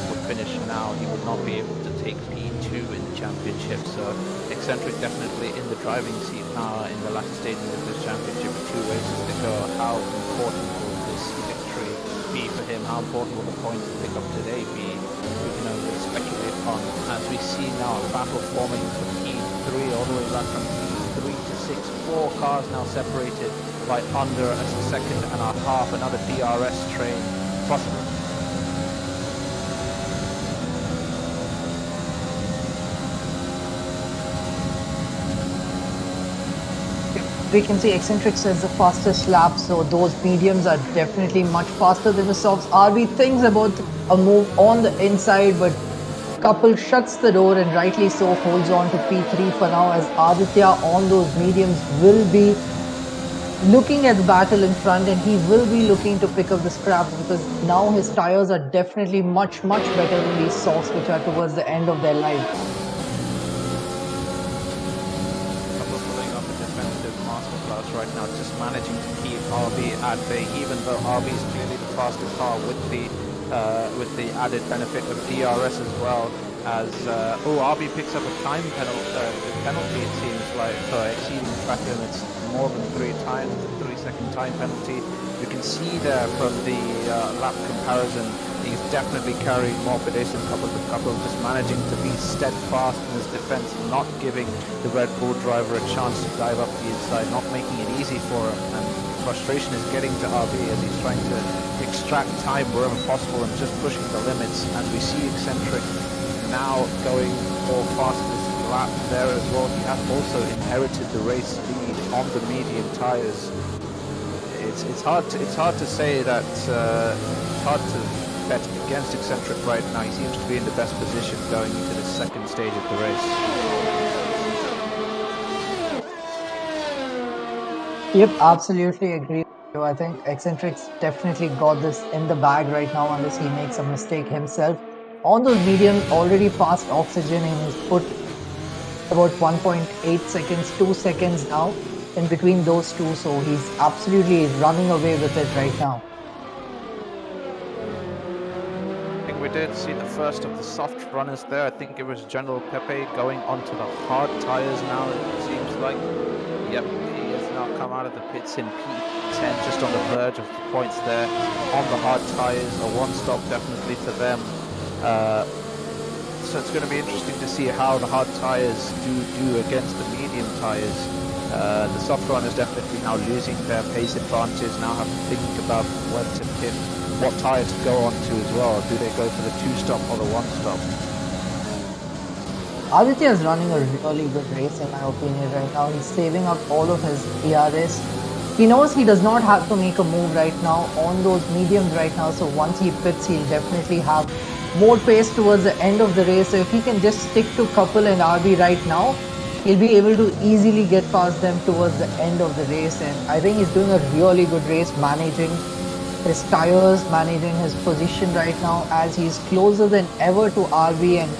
would finish now, he would not be able to take P2 in the championship. So Eccentric definitely in the driving seat now in the latter stages of this championship with 2 races to go. How important will this victory be for him? How important will the points pick up today be? We can only speculate on, as we see now a battle forming for P3 all the way back from P3 to 6. 4 cars now separated by under a second and a half. Another DRS train possible. We can see Eccentric says the fastest lap, so those mediums are definitely much faster than the softs. RB thinks about a move on the inside, but Couple shuts the door, and rightly so, holds on to P3 for now, as Aditya on those mediums will be looking at the battle in front, and he will be looking to pick up the scraps, because now his tires are definitely much better than these softs, which are towards the end of their life. Pulling up a defensive masterclass right now, just managing to keep RB at bay, even though RB is clearly the fastest car with the added benefit of DRS as well. As RB picks up a time penalty, it seems like, for exceeding track limits more than 3 times, the 3-second time penalty. You can see there from the lap comparison, he's definitely carrying more, but Jason Couple just managing to be steadfast in his defense, not giving the Red Bull driver a chance to dive up the inside, not making it easy for him, and frustration is getting to RB as he's trying to extract time wherever possible and just pushing the limits. As we see Eccentric now going for fastest lap there as well. He has also inherited the race lead on the medium tires. It's hard to say that it's hard to bet against Eccentric right now. He seems to be in the best position going into the second stage of the race. Yep, absolutely agree. I think Eccentric's definitely got this in the bag right now, unless he makes a mistake himself. On those mediums, already past oxygen, and he's put about 1.8 seconds, 2 seconds now in between those two, so he's absolutely running away with it right now. I think we did see the first of the soft runners there. I think it was General Pepe going onto the hard tires now, it seems like. Yep, he has now come out of the pits in P10, just on the verge of the points there on the hard tires. A one-stop definitely for them. So it's going to be interesting to see how the hard tires do against the medium tires. The soft runners definitely now losing their pace advantage, now have to think about when to pit, what tire to go on to as well. Do they go for the 2-stop or the 1-stop? Aditya is running a really good race in my opinion right now. He's saving up all of his ERS. He knows he does not have to make a move right now on those mediums right now. So once he pits, he'll definitely have more pace towards the end of the race. So if he can just stick to Couple and RB right now, he'll be able to easily get past them towards the end of the race. And I think he's doing a really good race, managing his tires, managing his position right now as he's closer than ever to RB. And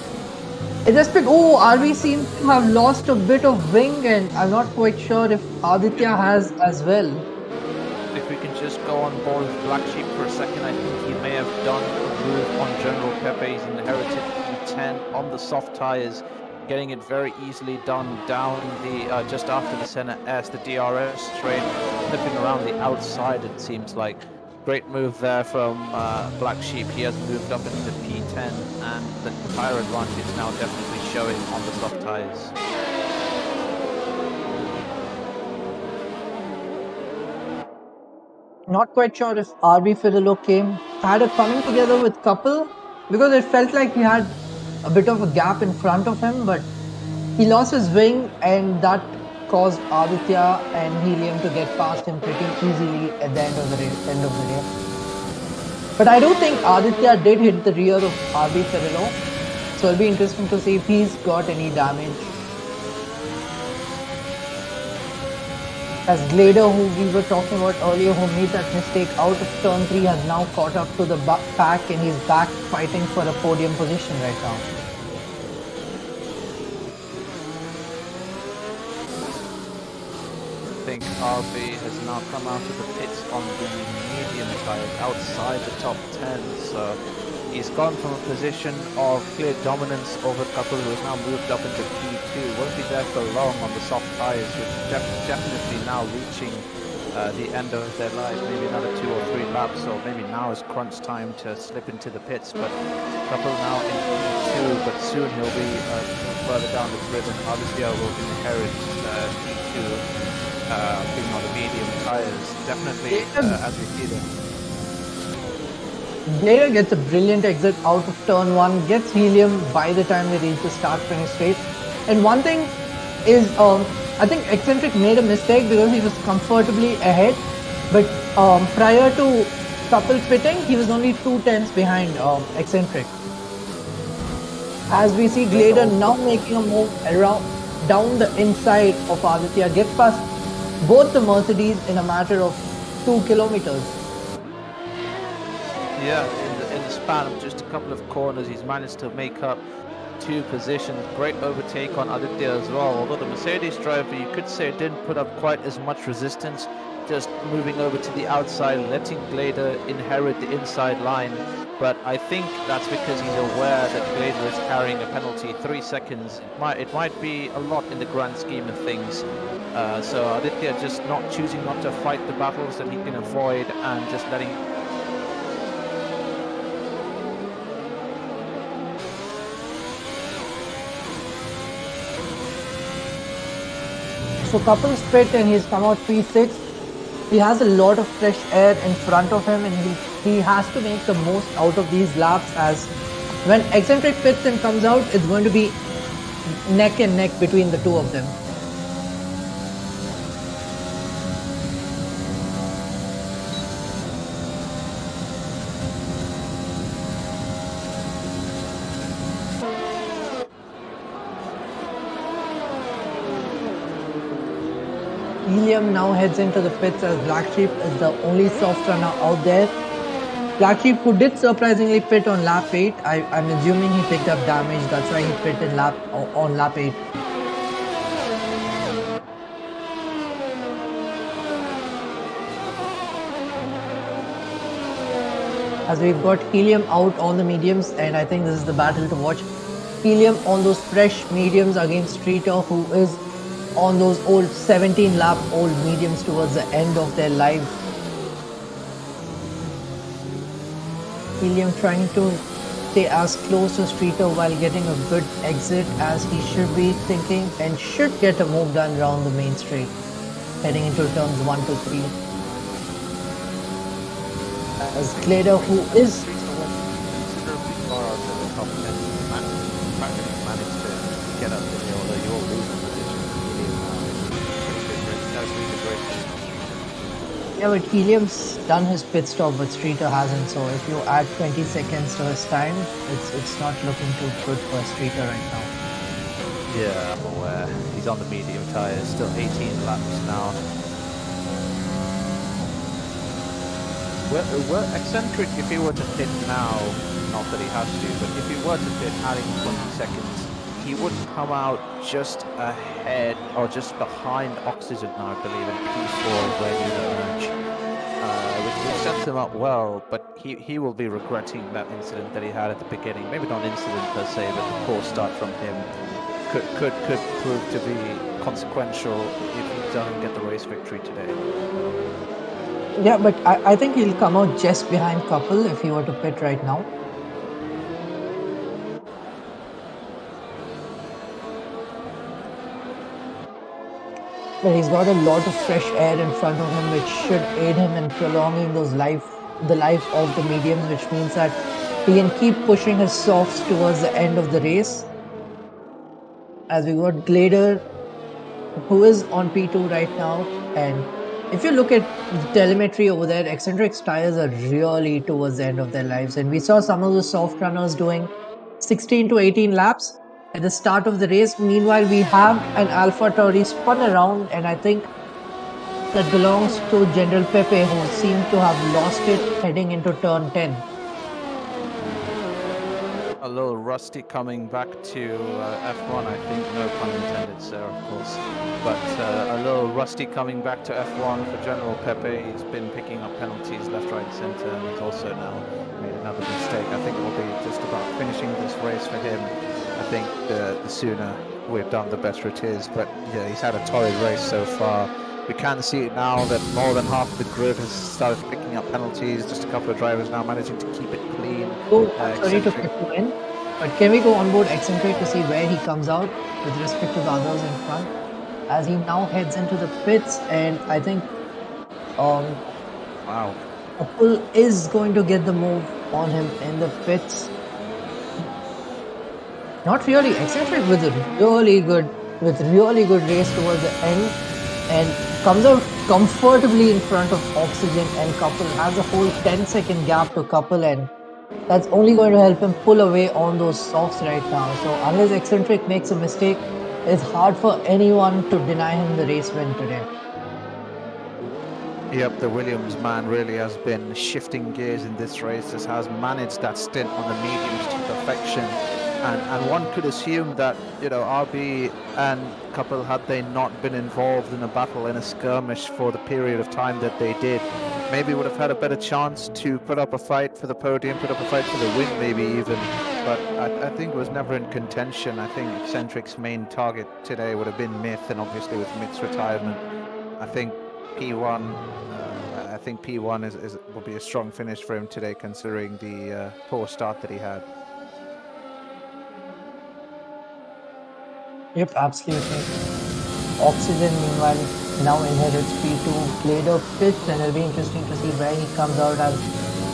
it just picked, oh, RB seems to have lost a bit of wing, and I'm not quite sure if Aditya has as well. If we can just go on board with Black Sheep for a second, I think he may have done a move on General Pepe's inherited P10 on the soft tires, getting it very easily done down the just after the Senna S, the DRS straight, flipping around the outside. It seems like great move there from Black Sheep. He has moved up into P10, and the tire advantage is now definitely showing on the soft tires. Not quite sure if RB Fidello had a coming together with Couple, because it felt like he had a bit of a gap in front of him, but he lost his wing, and that caused Aditya and Helium to get past him pretty easily at the end of the day. But I do think Aditya did hit the rear of RB Fidello, so it'll be interesting to see if he's got any damage. As Glader, who we were talking about earlier, who made that mistake out of turn 3, has now caught up to the pack, and he's back fighting for a podium position right now. I think RB has now come out of the pits on the medium tires outside the top 10, so he's gone from a position of clear dominance over Couple, who has now moved up into P2. Won't be there for long on the soft tires, which definitely now reaching the end of their life. Maybe another 2 or 3 laps, or maybe now is crunch time to slip into the pits. But Couple now in P2, but soon he'll be further down the grid, and Aditya will inherit P2. Being on the medium tires, definitely as we see them. Glader gets a brilliant exit out of turn 1, gets Helium by the time they reach the start-finish straight. And one thing is, I think Eccentric made a mistake because he was comfortably ahead, but prior to Couple pitting, he was only 2 tenths behind Eccentric. As we see Glader now making a move around down the inside of Aditya, gets past both the Mercedes in a matter of 2 kilometers. Yeah, in the span of just a couple of corners, he's managed to make up 2 positions. Great overtake on Aditya as well. Although the Mercedes driver, you could say, didn't put up quite as much resistance, just moving over to the outside, letting Glader inherit the inside line. But I think that's because he's aware that Glader is carrying a penalty, 3 seconds. It might be a lot in the grand scheme of things. So Aditya just choosing not to fight the battles that he can avoid, and just letting. So Couple's pit, and he's come out P6. He has a lot of fresh air in front of him, and he has to make the most out of these laps, as when Eccentric pits and comes out, it's going to be neck and neck between the two of them. Helium now heads into the pits as Black Sheep is the only soft runner out there. Black Sheep, who did surprisingly pit on lap 8, I'm assuming he picked up damage, that's why he pitted on lap 8. As we've got Helium out on the mediums, and I think this is the battle to watch. Helium on those fresh mediums against Streeter, who is on those old 17 lap old mediums towards the end of their life. Helium trying to stay as close to Streeter while getting a good exit, as he should be thinking, and should get a move done around the main straight, heading into turns 1 to 3. As Glader, who is Considerably far out of the top 10, practically managed to get Yeah, but Helium's done his pit stop, but Streeter hasn't. So if you add 20 seconds to his time, it's not looking too good for Streeter right now. Yeah, I'm aware. He's on the medium tyres, still 18 laps now. Well, eccentric, if he were to pit now, not that he has to, but if he were to pit adding 20 seconds, he would come out just ahead or just behind Oxygen now, I believe, in P4 where he emerge. Which sets him up well, but he will be regretting that incident that he had at the beginning. Maybe not incident per se, but the poor start from him could prove to be consequential if he doesn't get the race victory today. Yeah, but I think he'll come out just behind Couple if he were to pit right now. But he's got a lot of fresh air in front of him, which should aid him in prolonging the life of the mediums, which means that he can keep pushing his softs towards the end of the race. As we got Glader, who is on P2 right now, and if you look at the telemetry over there, Eccentric's tires are really towards the end of their lives, and we saw some of the soft runners doing 16 to 18 laps at the start of the race. Meanwhile, we have an Alpha Tauri spun around, and I think that belongs to General Pepe, who seemed to have lost it heading into turn 10. A little rusty coming back to F1, I think, no pun intended, sir, of course. But a little rusty coming back to F1 for General Pepe. He's been picking up penalties left, right, and centre, and he's also now made another mistake. I think it will be just about finishing this race for him. I think the sooner we've done, the better it is. But yeah, he's had a torrid race so far. We can see it now that more than half of the grid has started picking up penalties. Just a couple of drivers now managing to keep it clean. Oh, sorry to put you in, but can we go on board Eccentric to see where he comes out with respect to the others in front? As he now heads into the pits, and I think Wow. Apple is going to get the move on him in the pits. Not really. Eccentric with really good race towards the end, and comes out comfortably in front of Oxygen, and Couple has a whole 10-second gap to Couple, and that's only going to help him pull away on those softs right now. So unless Eccentric makes a mistake, it's hard for anyone to deny him the race win today. Yep, the Williams man really has been shifting gears in this race, has managed that stint on the mediums to perfection. And one could assume that, you know, RB and Couple, had they not been involved in a battle, in a skirmish for the period of time that they did, maybe would have had a better chance to put up a fight for the podium, put up a fight for the win maybe even. But I think it was never in contention. I think Eccentric's main target today would have been Myth, and obviously with Myth's retirement, I think P1 will be a strong finish for him today, considering the poor start that he had. Yep, absolutely. Oxygen, meanwhile, now inherits P2. Glader pits, and it'll be interesting to see where he comes out, as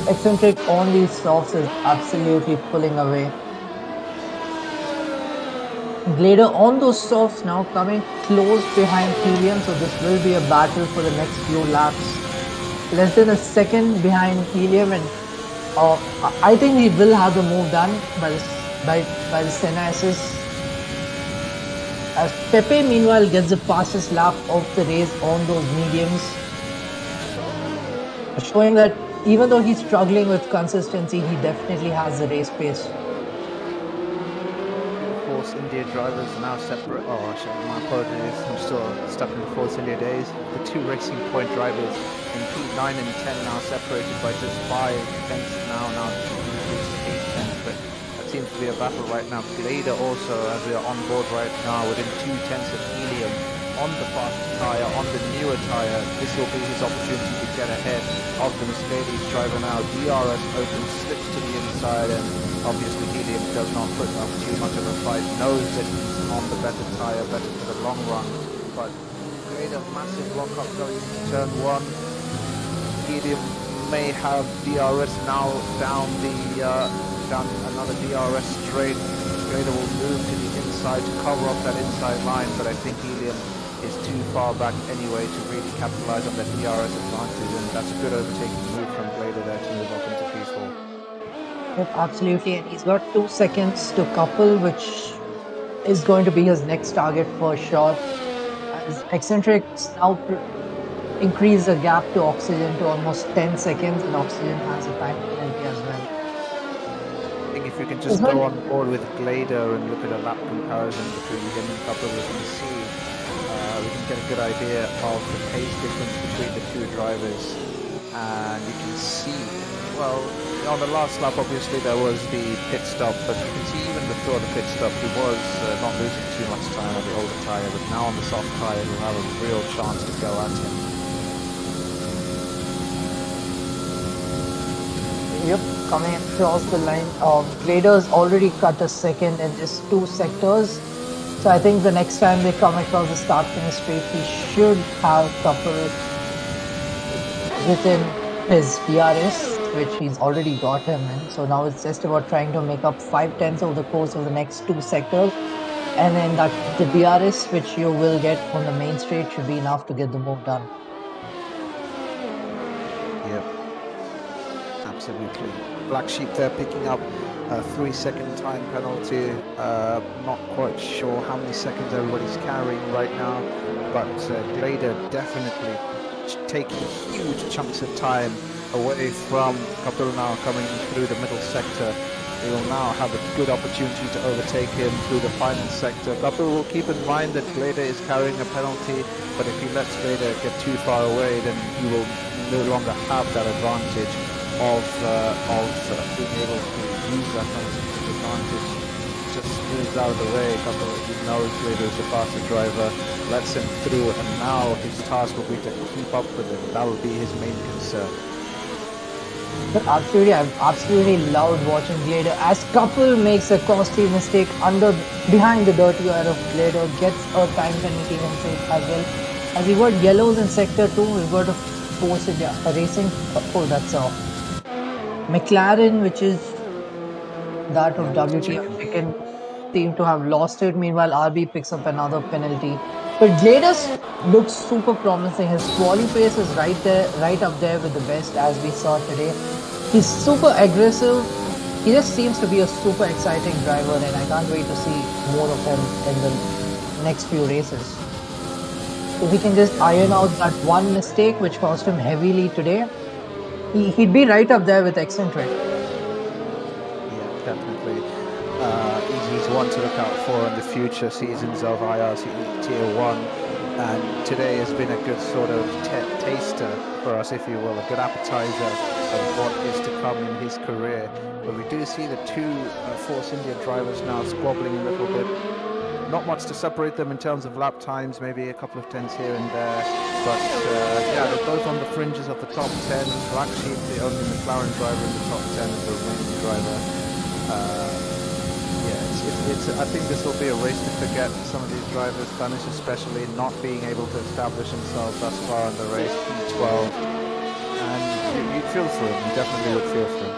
Eccentric on these softs is absolutely pulling away. Glader on those softs now, coming close behind Helium, so this will be a battle for the next few laps. Less than a second behind Helium, and I think he will have the move done by the Senna SS. As Pepe meanwhile gets the fastest lap of the race on those mediums, showing that even though he's struggling with consistency, he definitely has the race pace. Force India drivers are now separate. Oh, actually, my apologies. I'm still stuck in the Force India days. The two Racing Point drivers in P9 and 10 now separated by just 5 tenths now to 8 tenths. But that seems to be a battle right now. Glader also, as we are on board right now, within 2 tenths of Helium on the fastest tyre, on the newer tyre. This will be his opportunity to get ahead of the Mercedes driver now. DRS opens, slips to the inside, and obviously Helium does not put up too much of a fight, knows that he's on the better tyre, better for the long run. But Glader, massive lock-up going into turn 1. Helium may have DRS now down another DRS straight. Glader will move to the inside to cover up that inside line, but I think Helium is too far back anyway to really capitalize on that DRS advantage, and that's a good overtaking move from Glader there to move up into P4. Yep, absolutely. And he's got 2 seconds to couple, which is going to be his next target for sure. As Eccentrics now increase the gap to Oxygen to almost 10 seconds, and Oxygen has a time penalty as well. I think if you can just go on board with Glader and look at a lap comparison between him and Couple, we can see, we can get a good idea of the pace difference between the two drivers. And you can see, well, on the last lap obviously there was the pit stop, but you can see even before the pit stop he was not losing too much time on the older tyre, but now on the soft tyre he'll have a real chance to go at him. Yep, coming across the line. Glader's already cut a second in just 2 sectors. So I think the next time they come across the start finish straight, he should have Couple within his PRS, which he's already got him in. So now it's just about trying to make up 5/10 over the course of the next 2 sectors. And then the DRS, which you will get on the main straight, should be enough to get the move done. Absolutely. Black Sheep there picking up a 3-second time penalty. Not quite sure how many seconds everybody's carrying right now, but Glader definitely taking huge chunks of time away from Kapil now coming through the middle sector. He will now have a good opportunity to overtake him through the final sector. Kapil will keep in mind that Glader is carrying a penalty, but if he lets Glader get too far away, then he will no longer have that advantage of being able to use that advantage. Just moves out of the way. Couple, he knows Glader is the faster driver, lets him through, and now his task will be to keep up with him. That will be his main concern. But absolutely, I've absolutely loved watching Glader as Couple makes a costly mistake behind the dirty air of Glader, gets a time penalty himself as well. As he got yellows in sector 2, we've got a force a racing. Oh, that's a McLaren, which is that of WTF. We can seem to have lost it. Meanwhile, RB picks up another penalty. But Glader looks super promising. His quali pace is right there, right up there with the best, as we saw today. He's super aggressive. He just seems to be a super exciting driver, and I can't wait to see more of him in the next few races. If he can just iron out that one mistake which cost him heavily today, he'd be right up there with Eccentric. Yeah, definitely. He's one to look out for in the future seasons of IRC Tier 1. And today has been a good sort of taster for us, if you will, a good appetizer of what is to come in his career. But we do see the two Force India drivers now squabbling a little bit. Not much to separate them in terms of lap times, maybe a couple of tenths here and there. But yeah, they're both on the fringes of the top 10. Black Sheep, the only McLaren driver in the top 10, is the remaining driver. I think this will be a race to forget for some of these drivers, Spanish especially, not being able to establish themselves thus far in the race, P12. And you'd feel for him, you definitely would feel for him.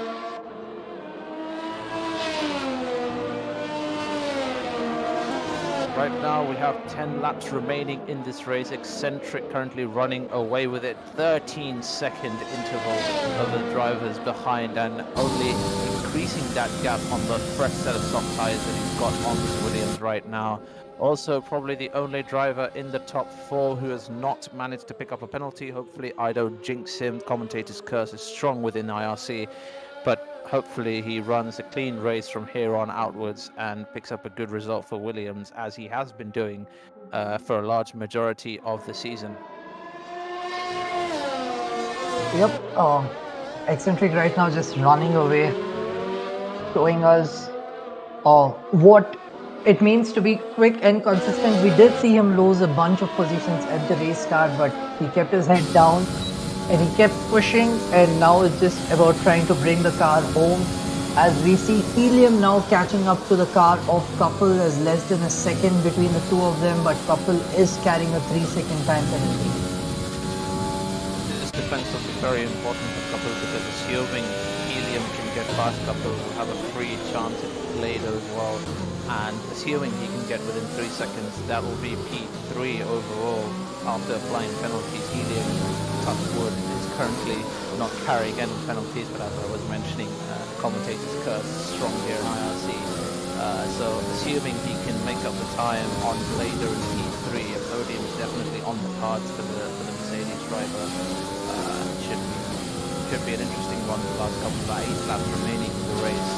Right now we have 10 laps remaining in this race. Eccentric currently running away with it. 13-second interval of the drivers behind, and only increasing that gap on the fresh set of soft tyres that he's got on this Williams right now. Also probably the only driver in the top 4 who has not managed to pick up a penalty. Hopefully I don't jinx him. Commentator's curse is strong within IRC, but hopefully he runs a clean race from here on outwards and picks up a good result for Williams, as he has been doing for a large majority of the season. Yep, Eccentric right now just running away, showing us what it means to be quick and consistent. We did see him lose a bunch of positions at the race start, but he kept his head down and he kept pushing, and now it's just about trying to bring the car home. As we see Helium now catching up to the car of Couple. There's less than a second between the two of them, but Couple is carrying a 3-second time penalty. This defense will be very important for Couple, because assuming Helium can get past Couple, we'll have a free chance at Glader as well. And assuming he can get within 3 seconds, that will be P3 overall after applying penalties. Helium, touch wood, is currently not carrying any penalties, but as I was mentioning, commentator's curse strong here in IRC. So assuming he can make up the time on Glader and P3, a podium is definitely on the cards for the Mercedes driver. Should be an interesting one. The last couple of 8 laps remaining in the race.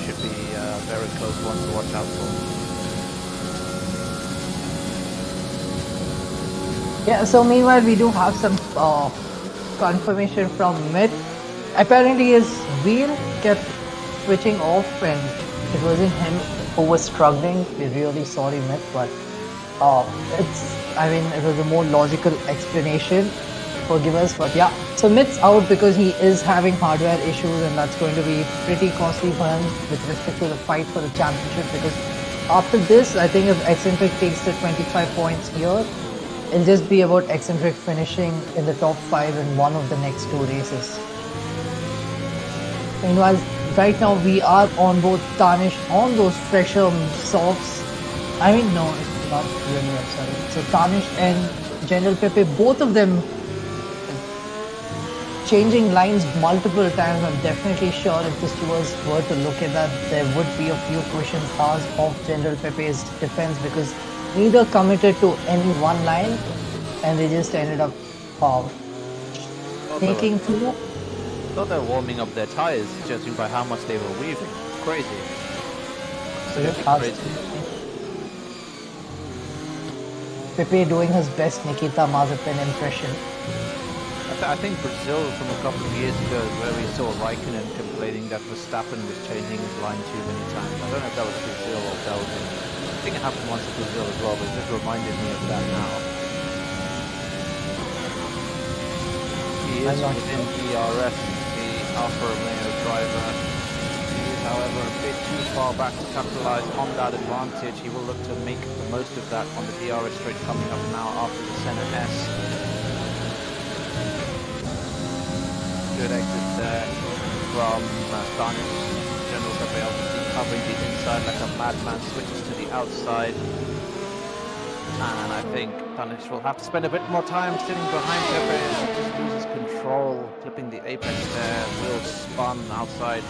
Should be a very close one to watch out for. Yeah, so meanwhile we do have some confirmation from mid. Apparently his wheel kept switching off and it wasn't him who was struggling. We're really sorry mid, but it was a more logical explanation. Forgive us, but yeah. So Mit's out because he is having hardware issues and that's going to be pretty costly for him with respect to the fight for the championship, because after this, I think if Eccentric takes the 25 points here, it'll just be about Eccentric finishing in the top 5 in one of the next 2 races. Meanwhile, right now we are on both Tarnish on those fresher softs. I mean, no, it's not really, I'm sorry. So Tarnish and General Pepe, both of them changing lines multiple times. I'm definitely sure if the stewards were to look at that, there would be a few questions asked of General Pepe's defense, because neither committed to any one line and they just ended up taking through. Thought they were warming up their tires, judging by how much they were weaving. Crazy. Absolutely crazy. Pepe doing his best Nikita Mazepin impression. I think Brazil from a couple of years ago, where we saw Raikkonen complaining that Verstappen was changing his line too many times. I don't know if that was Brazil or Belgium. I think it happened once in Brazil as well, but it just reminded me of that now. He is within DRS, the Alfa Romeo driver. He is, however, a bit too far back to capitalize on that advantage. He will look to make the most of that on the DRS straight coming up now after the Senna S. Good exit there from Tarnish. General Pepe obviously covering the inside like a madman, switches to the outside. And I think Tarnish will have to spend a bit more time sitting behind Pepe as he just loses control, clipping the apex there, wheel spun outside,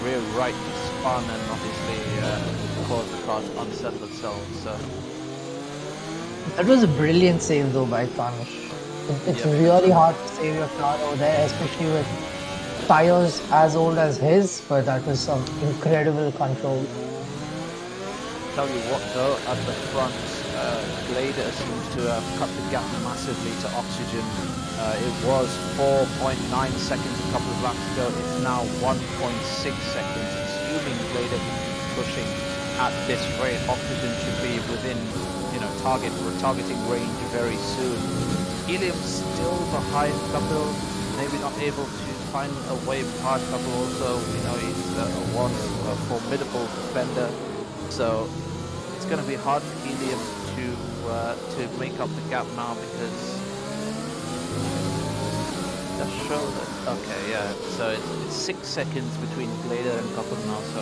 rear right spun, and obviously caused the car to unsettle itself. So that was a brilliant save though by Tarnish. It's really hard to save your car over there, especially with tires as old as his, but that was some incredible control. Tell you what though, at the front, Glader seems to have cut the gap massively to Oxygen. It was 4.9 seconds a couple of laps ago, it's now 1.6 seconds. Assuming Glader can keep pushing at this rate, Oxygen should be within, targeting range very soon. Helium's still behind Couple, maybe not able to find a way past Couple also. He's a formidable defender, so it's going to be hard for Helium to make up the gap now, because just show that. Okay, yeah. So it's 6 seconds between Glader and Couple now. So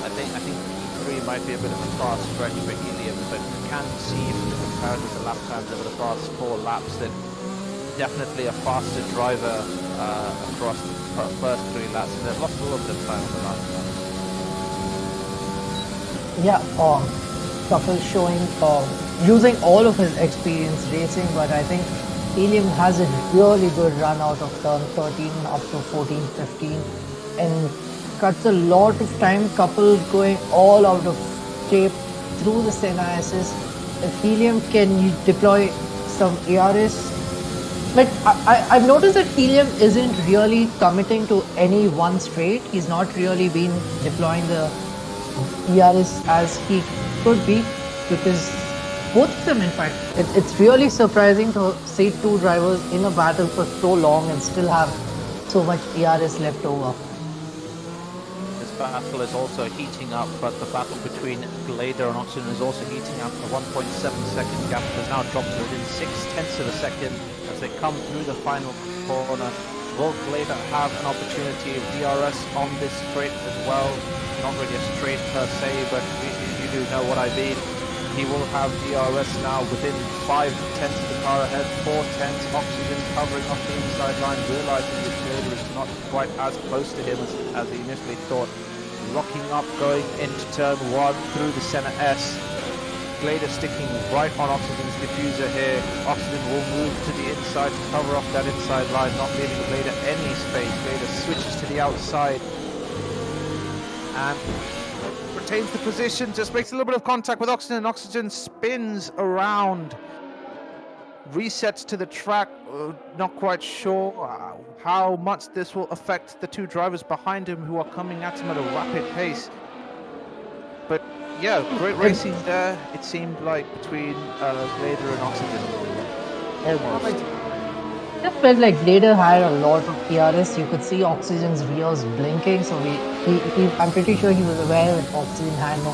I think P3 might be a bit of a fast stretch for Helium, but you can see from the comparison to lap times over the past 4 laps that definitely a faster driver across the first 3 laps, and they've lost a little bit of time on the last lap. Yeah, Couple showing using all of his experience racing, but I think Helium has a really good run out of turn 13 up to 14, 15 and cuts a lot of time. Couple going all out of shape through the Senna S's. If Helium can deploy some ARS, but I've noticed that Helium isn't really committing to any one straight. He's not really been deploying the ERS as he could be, because both of them, in fact, it's really surprising to see 2 drivers in a battle for so long and still have so much ERS left over. This battle is also heating up, but the battle between Glader and Oxygen is also heating up. The 1.7 second gap has now dropped to within 0.6 of a second as they come through the final corner. Will Glader have an opportunity? DRS on this straight as well. Not really a straight per se, but you do know what I mean. He will have DRS now within 5 tenths of the car ahead, 4 tenths. Oxygen covering off the inside line, realizing that Glader is not quite as close to him as he initially thought. Locking up, going into turn 1 through the center S. Glader sticking right on Oxygen's diffuser here. Oxygen will move to the inside to cover off that inside line, not leaving Glader any space. Glader switches to the outside and retains the position, just makes a little bit of contact with Oxygen. Oxygen spins around, resets to the track. Not quite sure how much this will affect the two drivers behind him who are coming at him at a rapid pace. But yeah, great racing there. It seemed like between Glader and Oxygen. Almost. Just felt like Glader had a lot of ERS. You could see Oxygen's rears blinking, so I'm pretty sure he was aware that Oxygen had no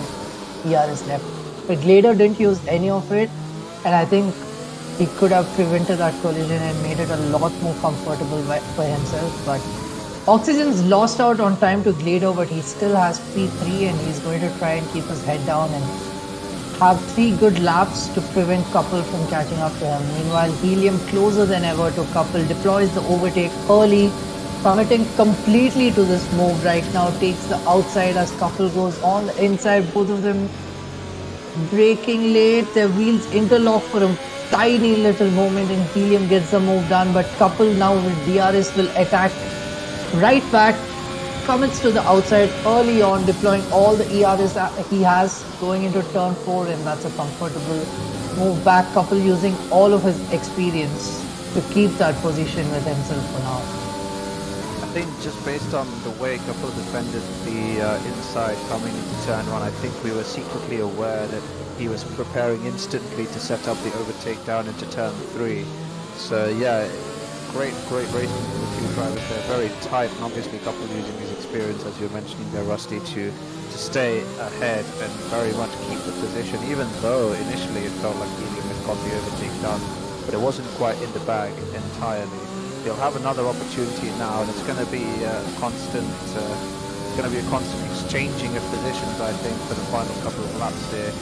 ERS left. But Glader didn't use any of it, and I think he could have prevented that collision and made it a lot more comfortable for himself. But Oxygen's lost out on time to Glader, but he still has P3 and he's going to try and keep his head down and have 3 good laps to prevent Couple from catching up to him. Meanwhile, Helium, closer than ever to Couple, deploys the overtake early, committing completely to this move right now, takes the outside as Couple goes on the inside, both of them braking late, their wheels interlock for a tiny little moment and Helium gets the move done, but Couple now with DRS will attack right back, commits to the outside early on, deploying all the ERS that he has going into turn 4, and that's a comfortable move back. Couple using all of his experience to keep that position with himself for now. I think just based on the way Couple defended the inside coming into turn 1, I think we were secretly aware that he was preparing instantly to set up the overtake down into turn 3. So yeah, great racing from the two drivers there, very tight, and obviously Couple using his experience, as you're mentioning there, Rusty, to stay ahead and very much keep the position, even though initially it felt like Helium had got the overtake done, but it wasn't quite in the bag entirely. He'll have another opportunity now, and it's going to be a constant exchanging of positions, I think, for the final couple of laps there.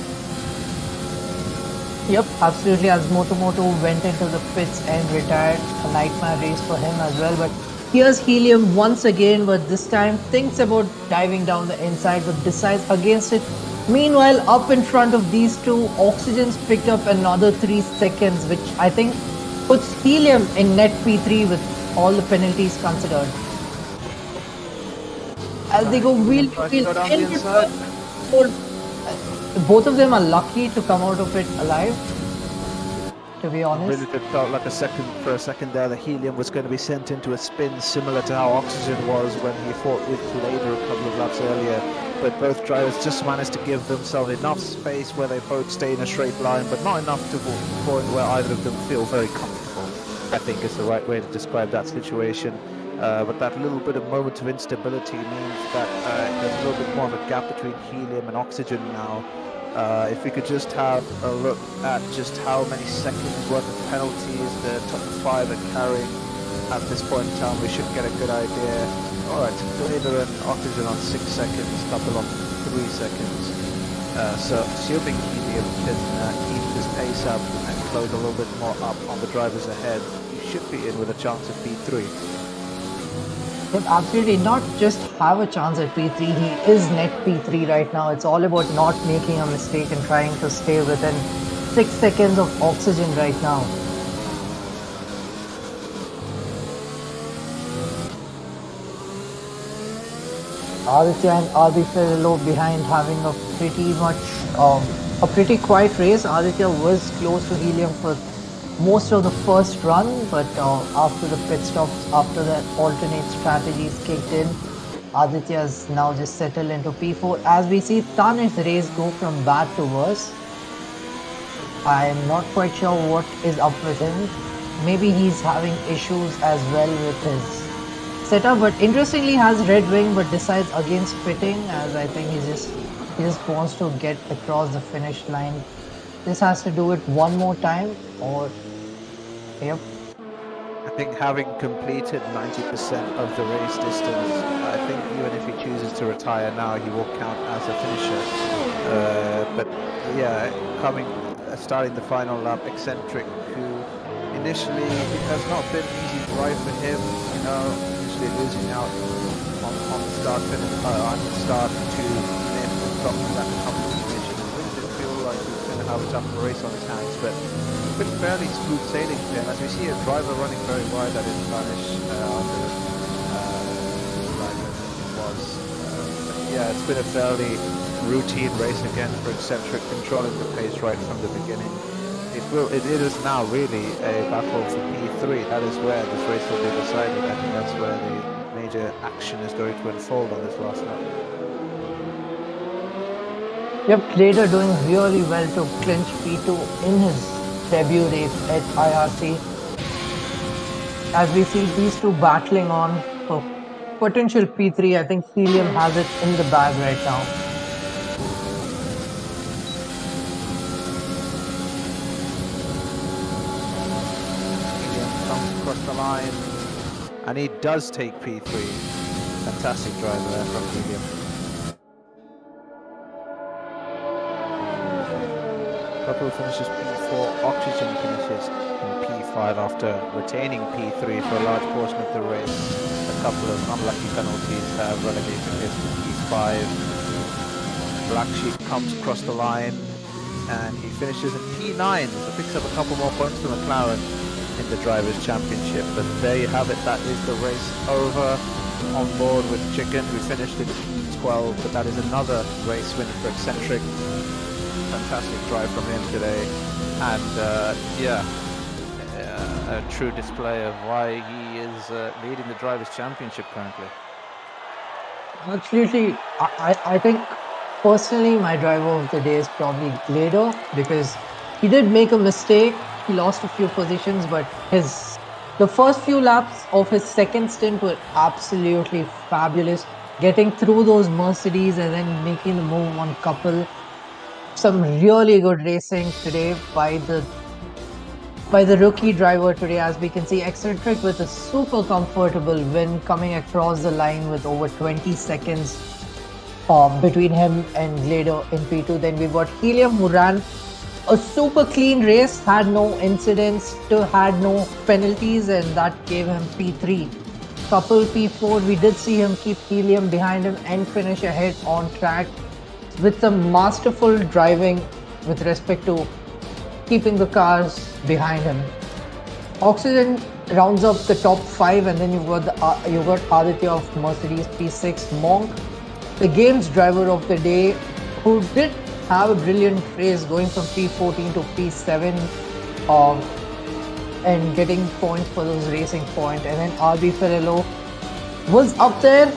Yep, absolutely, as Moto went into the pits and retired. A nightmare race for him as well, but here's Helium once again, but this time thinks about diving down the inside but decides against it. Meanwhile, up in front of these two, Oxygen's picked up another 3 seconds, which I think puts Helium in net P3 with all the penalties considered. As they go wheel to wheel into turn 4. Both of them are lucky to come out of it alive, to be honest. Really, it felt like for a second there, the Helium was going to be sent into a spin similar to how Oxygen was when he fought with Glader a couple of laps earlier. But both drivers just managed to give themselves enough space where they both stay in a straight line, but not enough to the point where either of them feel very comfortable, I think is the right way to describe that situation. But that little bit of moment of instability means that there's a little bit more of a gap between Helium and Oxygen now. If we could just have a look at just how many seconds worth of penalties the top 5 are carrying at this point in time, we should get a good idea. Alright, Glader and Oxygen on 6 seconds, Couple on 3 seconds. So assuming Helium can keep this pace up and close a little bit more up on the drivers ahead, he should be in with a chance of P3. But absolutely not just have a chance at P3, he is net P3 right now. It's all about not making a mistake and trying to stay within 6 seconds of Oxygen right now. Aditya and RB fell low behind, having a pretty quiet race. Aditya was close to Helium for most of the first run, but after the pit stops, after the alternate strategies kicked in, Aditya is now just settled into P4. As we see Tanish's race go from bad to worse, I am not quite sure what is up with him. Maybe he's having issues as well with his setup, but interestingly has red wing but decides against pitting, as I think he just wants to get across the finish line. This has to do it one more time, or yep. I think having completed 90% of the race distance, I think even if he chooses to retire now, he will count as a finisher. But yeah, starting the final lap, Eccentric, who initially it has not been an easy drive for him. You know, initially losing out on the start to Nick and got that company finishing. It really did feel like he was going to have a tough race on his hands, but it's been fairly smooth sailing for him. As we see a driver running very wide, that is Spanish under driver was. Yeah, it's been a fairly routine race again for Eccentric, controlling the pace right from the beginning. It is now really a battle for P3. That is where this race will be decided. I think that's where the major action is going to unfold on this last lap. Yep, Glader doing really well to clinch P2 in his debut race at IRC. As we see these two battling on for potential P3, I think Helium has it in the bag right now. Comes across the line, and he does take P3. Fantastic driver there from Helium. Couple finishes P4, Oxygen finishes in P5 after retaining P3 for a large portion of the race. A couple of unlucky penalties have relegated him to P5. Black Sheep comes across the line, and he finishes in P9, so picks up a couple more points for McLaren in the Drivers' Championship. But there you have it, that is the race over. On board with Chicken, who finished in P12, but that is another race win for Eccentric. Fantastic drive from him today, and A true display of why he is leading the Drivers' Championship currently. Absolutely. I think personally my driver of the day is probably Glader, because he did make a mistake. He lost a few positions, but the first few laps of his second stint were absolutely fabulous. Getting through those Mercedes and then making the move on couple. Some really good racing today by the rookie driver today, as we can see. Eccentric with a super comfortable win, coming across the line with over 20 seconds between him and Glader in P2. Then we've got Helium, who ran a super clean race, had no incidents, had no penalties, and that gave him P3. Couple P4, we did see him keep Helium behind him and finish ahead on track with some masterful driving with respect to keeping the cars behind him. Oxygen rounds up the top 5, and then you've got Aditya of Mercedes P6, Monk, the game's driver of the day, who did have a brilliant race going from P14 to P7 and getting points for those racing points. And then RB Ferrello was up there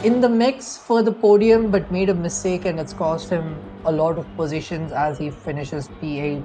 in the mix for the podium, but made a mistake, and it's cost him a lot of positions as he finishes P8.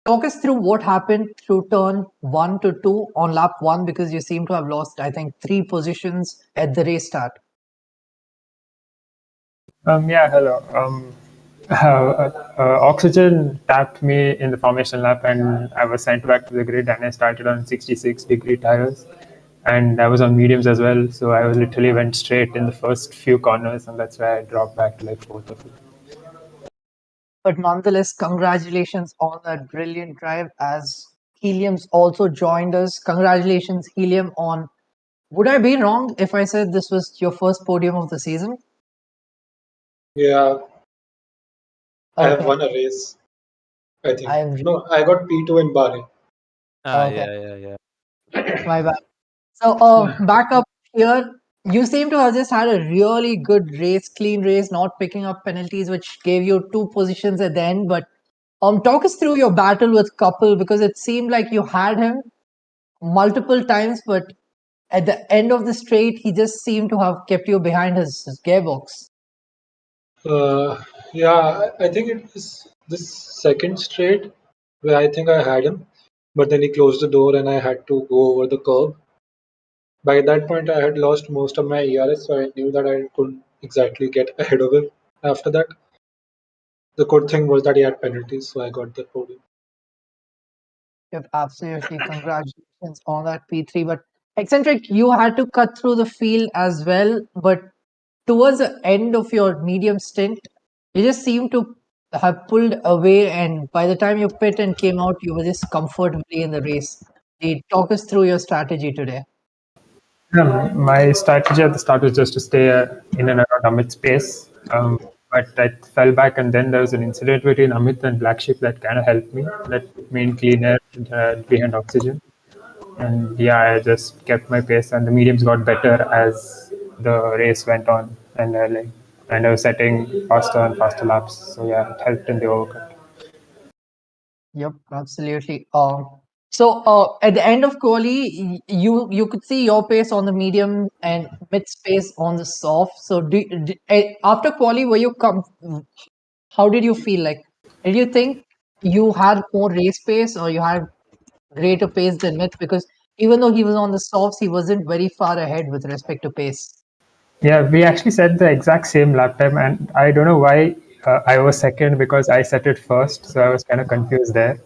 Talk us through what happened through turn 1 to 2 on lap 1, because you seem to have lost, I think, 3 positions at the race start. Yeah, hello. Oxygen tapped me in the formation lap, and I was sent back to the grid, and I started on 66-degree tires, and I was on mediums as well, so I literally went straight in the first few corners, and that's why I dropped back to like fourth or fifth. But nonetheless, congratulations on that brilliant drive, as Helium's also joined us. Congratulations, Helium, on... Would I be wrong if I said this was your first podium of the season? Yeah, I have Okay. won a race, I think. I've... No, I got P2 in Bahrain. Okay. Yeah. My bad. So, back up here, You seem to have just had a really good race, clean race, not picking up penalties, which gave you 2 positions at the end. But talk us through your battle with Couple, because it seemed like you had him multiple times, but at the end of the straight, he just seemed to have kept you behind his gearbox. Yeah, I think it was this second straight where I think I had him, but then he closed the door and I had to go over the curb. By that point, I had lost most of my ERS, so I knew that I couldn't exactly get ahead of him after that. The good thing was that he had penalties, so I got the podium. Yep, absolutely. Congratulations on that P3. But Eccentric, you had to cut through the field as well. But towards the end of your medium stint, you just seemed to have pulled away. And by the time you pit and came out, you were just comfortably in the race. Talk us through your strategy today. My strategy at the start was just to stay in and around Amit's pace. But I fell back, and then there was an incident between Amit and Black Sheep that kind of helped me. That put me in clean air behind oxygen. And yeah, I just kept my pace, and the mediums got better as the race went on. And I was setting faster and faster laps. So yeah, it helped in the overcut. Yep, absolutely. So at the end of quali, you could see your pace on the medium and mid space on the soft. So after quali, were you how did you feel like? Did you think you had more race pace or you had greater pace than Mitch? Because even though he was on the softs, he wasn't very far ahead with respect to pace. Yeah, we actually set the exact same lap time, and I don't know why I was second because I set it first, so I was kind of confused there.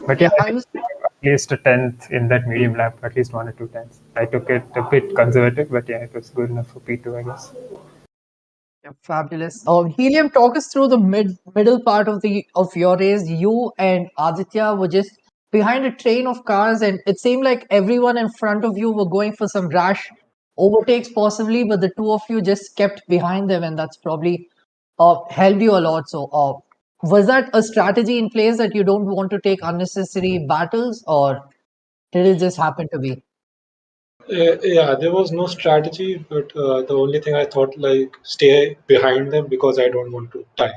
But yeah, Yeah, I I think was. at least a tenth in that medium lap, at least 1 or 2 tenths. I took it a bit conservative, but yeah, it was good enough for P2, I guess. Yeah, fabulous. Helium, talk us through the middle part of your race. You and Aditya were just behind a train of cars, and it seemed like everyone in front of you were going for some rash overtakes, possibly, but the two of you just kept behind them, and that's probably helped you a lot. So, was that a strategy in place that you don't want to take unnecessary battles, or did it just happen to be? Yeah, there was no strategy, but the only thing I thought like stay behind them because I don't want to die.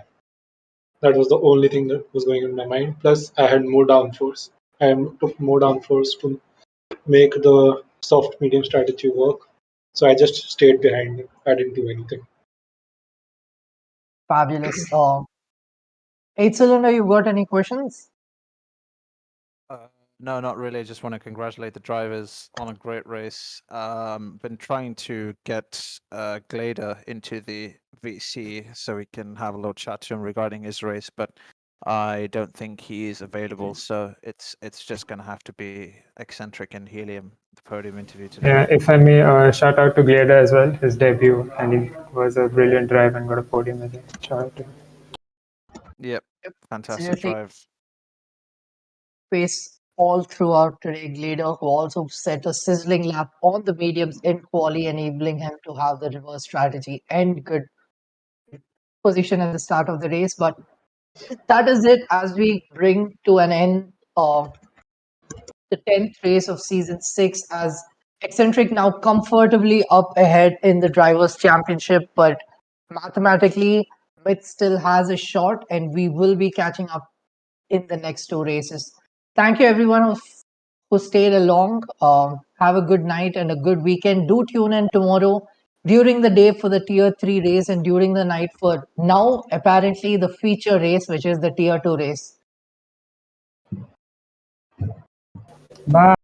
That was the only thing that was going in my mind. Plus, I had more downforce. I took more downforce to make the soft medium strategy work. So I just stayed behind them. I didn't do anything. Fabulous. Eight cylinder, you got any questions? No, not really. I just want to congratulate the drivers on a great race. Been trying to get Glader into the VC so we can have a little chat to him regarding his race, but I don't think he is available. So it's just going to have to be Eccentric and Helium, the podium interview today. Yeah, if I may, shout out to Gleda as well, his debut, and he was a brilliant drive and got a podium as well. Shout out to him. Yep, fantastic Absolutely. drive. Pace all throughout today. Glader, who also set a sizzling lap on the mediums in quali, enabling him to have the reverse strategy and good position at the start of the race. But that is it as we bring to an end the 10th race of season 6 as Eccentric now comfortably up ahead in the Drivers' Championship. But mathematically, Mid still has a shot, and we will be catching up in the next 2 races. Thank you, everyone who stayed along. Have a good night and a good weekend. Do tune in tomorrow during the day for the Tier 3 race and during the night for now, apparently, the feature race, which is the Tier 2 race. Bye.